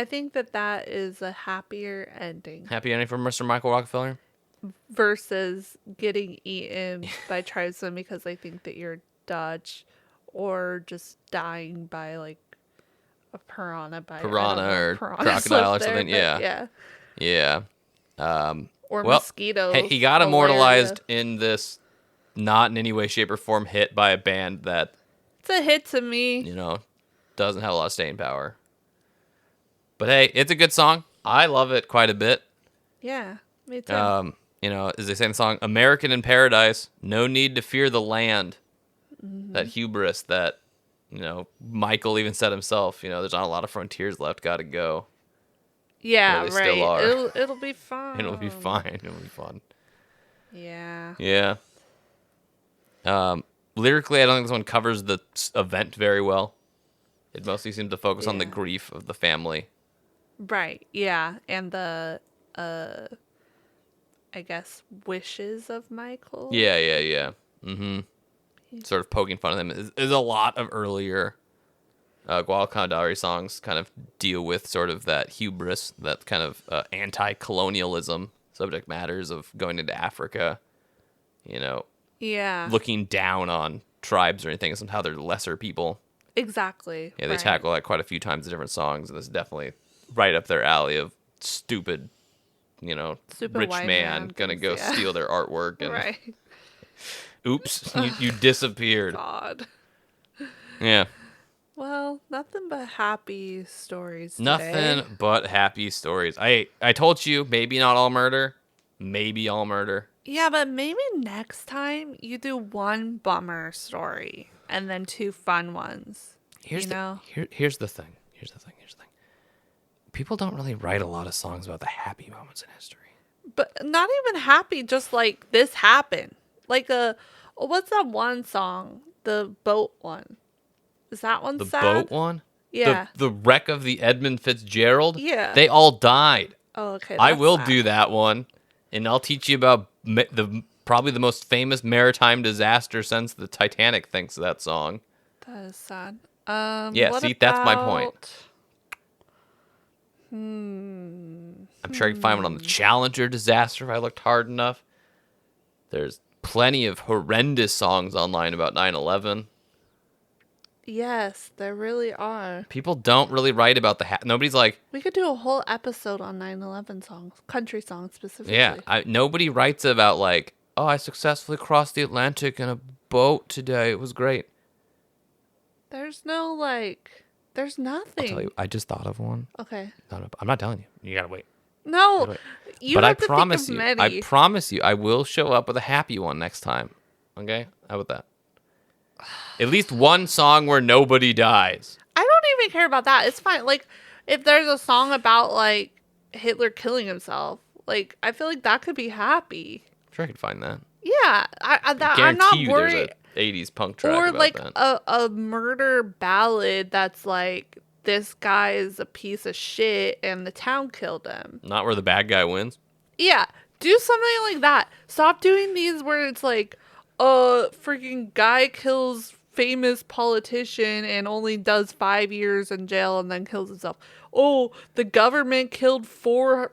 think that is a happier ending Happy ending for Mr. Michael Rockefeller. versus getting eaten by tribesmen because they think that you're Dutch, or just dying by like a piranha bite. I don't Piranha know or if piranhas crocodile live or something, there, but yeah. yeah. Yeah. Or Well, mosquitoes. Hey, he got immortalized in this not in any way, shape, or form hit by a band that, It's a hit to me. doesn't have a lot of staying power. But hey, it's a good song. I love it quite a bit. Yeah, me too. As they say in the song, American in Paradise, no need to fear the land. That hubris that, Michael even said himself, there's not a lot of frontiers left, gotta go. yeah, they right. still are. It'll be fine. It'll be fine. It'll be fun. Yeah. Yeah. Lyrically, I don't think this one covers the event very well. It mostly seems to focus on the Yeah. grief of the family. Right. Yeah, and the I guess wishes of Michael. Yeah. Mm-hmm. Sort of poking fun at them. There's a lot of earlier Guadalcanal songs kind of deal with sort of that hubris, that kind of anti-colonialism subject matters of going into Africa, Yeah. looking down on tribes or anything, and somehow they're lesser people. Exactly. Yeah, they right. tackle that quite a few times in different songs, and this is definitely right up their alley of stupid, Stupid rich white man gonna thinks- go yeah. steal their artwork and Right. oops, you disappeared. God. Yeah, Well, nothing but happy stories. Today. nothing but happy stories. I told you, maybe not all murder, maybe all murder. Yeah, but maybe next time you do one bummer story and then 2 fun ones. Here's you the know? here's the thing. Here's the thing. People don't really write a lot of songs about the happy moments in history. But not even happy, just like this happened. Like what's that one song? The boat one. Is that one The sad? boat one? Yeah. The wreck of the Edmund Fitzgerald? Yeah. They all died. Oh, okay. I that's will sad. do that one, and I'll teach you about probably the most famous maritime disaster since the Titanic thinks of that song. That is sad. Yeah, what see, that's my point. about- I'm sure I can find one on the Challenger disaster if I looked hard enough. There's plenty of horrendous songs online about 9/11. Yes, there really are. People don't really write about the nobody's like, We could do a whole episode on 9/11 songs, country songs specifically. yeah, nobody writes about like, oh, I successfully crossed the Atlantic in a boat today. It was great. There's there's nothing. I'll tell you, I just thought of one. Okay. I'm not telling you. You gotta wait. No, Wait. you But have I to promise think you, of I many. promise you, I will show up with a happy one next time. Okay? How about that? At least one song where nobody dies. I don't even care about that. It's fine. Like, if there's a song about like Hitler killing himself, like I feel like that could be happy. I'm sure I could find that. Yeah, I'm Guarantee not you worried. there's a 80s punk track Or about like that. a murder ballad that's like this guy is a piece of shit and the town killed him. Not where the bad guy wins. Yeah, do something like that. Stop doing these where it's like, freaking guy kills famous politician and only does 5 years in jail and then kills himself. Oh, the government killed 4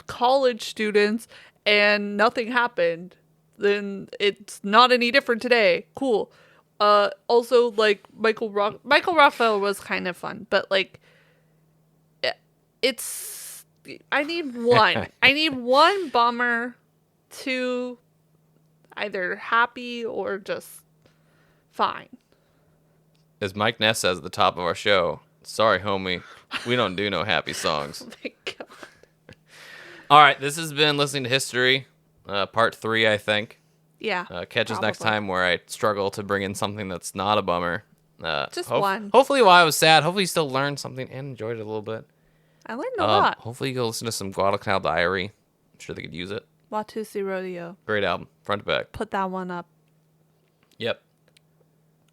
college students and nothing happened. Then it's not any different today. Cool. Also, like Michael Rockefeller was kind of fun, but like, it's. I need one. I need one bummer, 2 either happy or just fine. As Mike Ness says at the top of our show, sorry, homie, we don't do no happy songs. Oh my God. All right, this has been Listening to History, part 3, I think. Yeah. Catch us next probably. time where I struggle to bring in something that's not a bummer. Just one. Hopefully, while I was sad, hopefully you still learned something and enjoyed it a little bit. I learned a lot. Hopefully you go listen to some Guadalcanal Diary. I'm sure they could use it. Watusi Rodeo. Great album, front to back. Put that one up. Yep.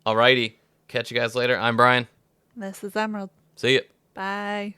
Alrighty. Catch you guys later. I'm Brian. This is Emerald. See ya. Bye.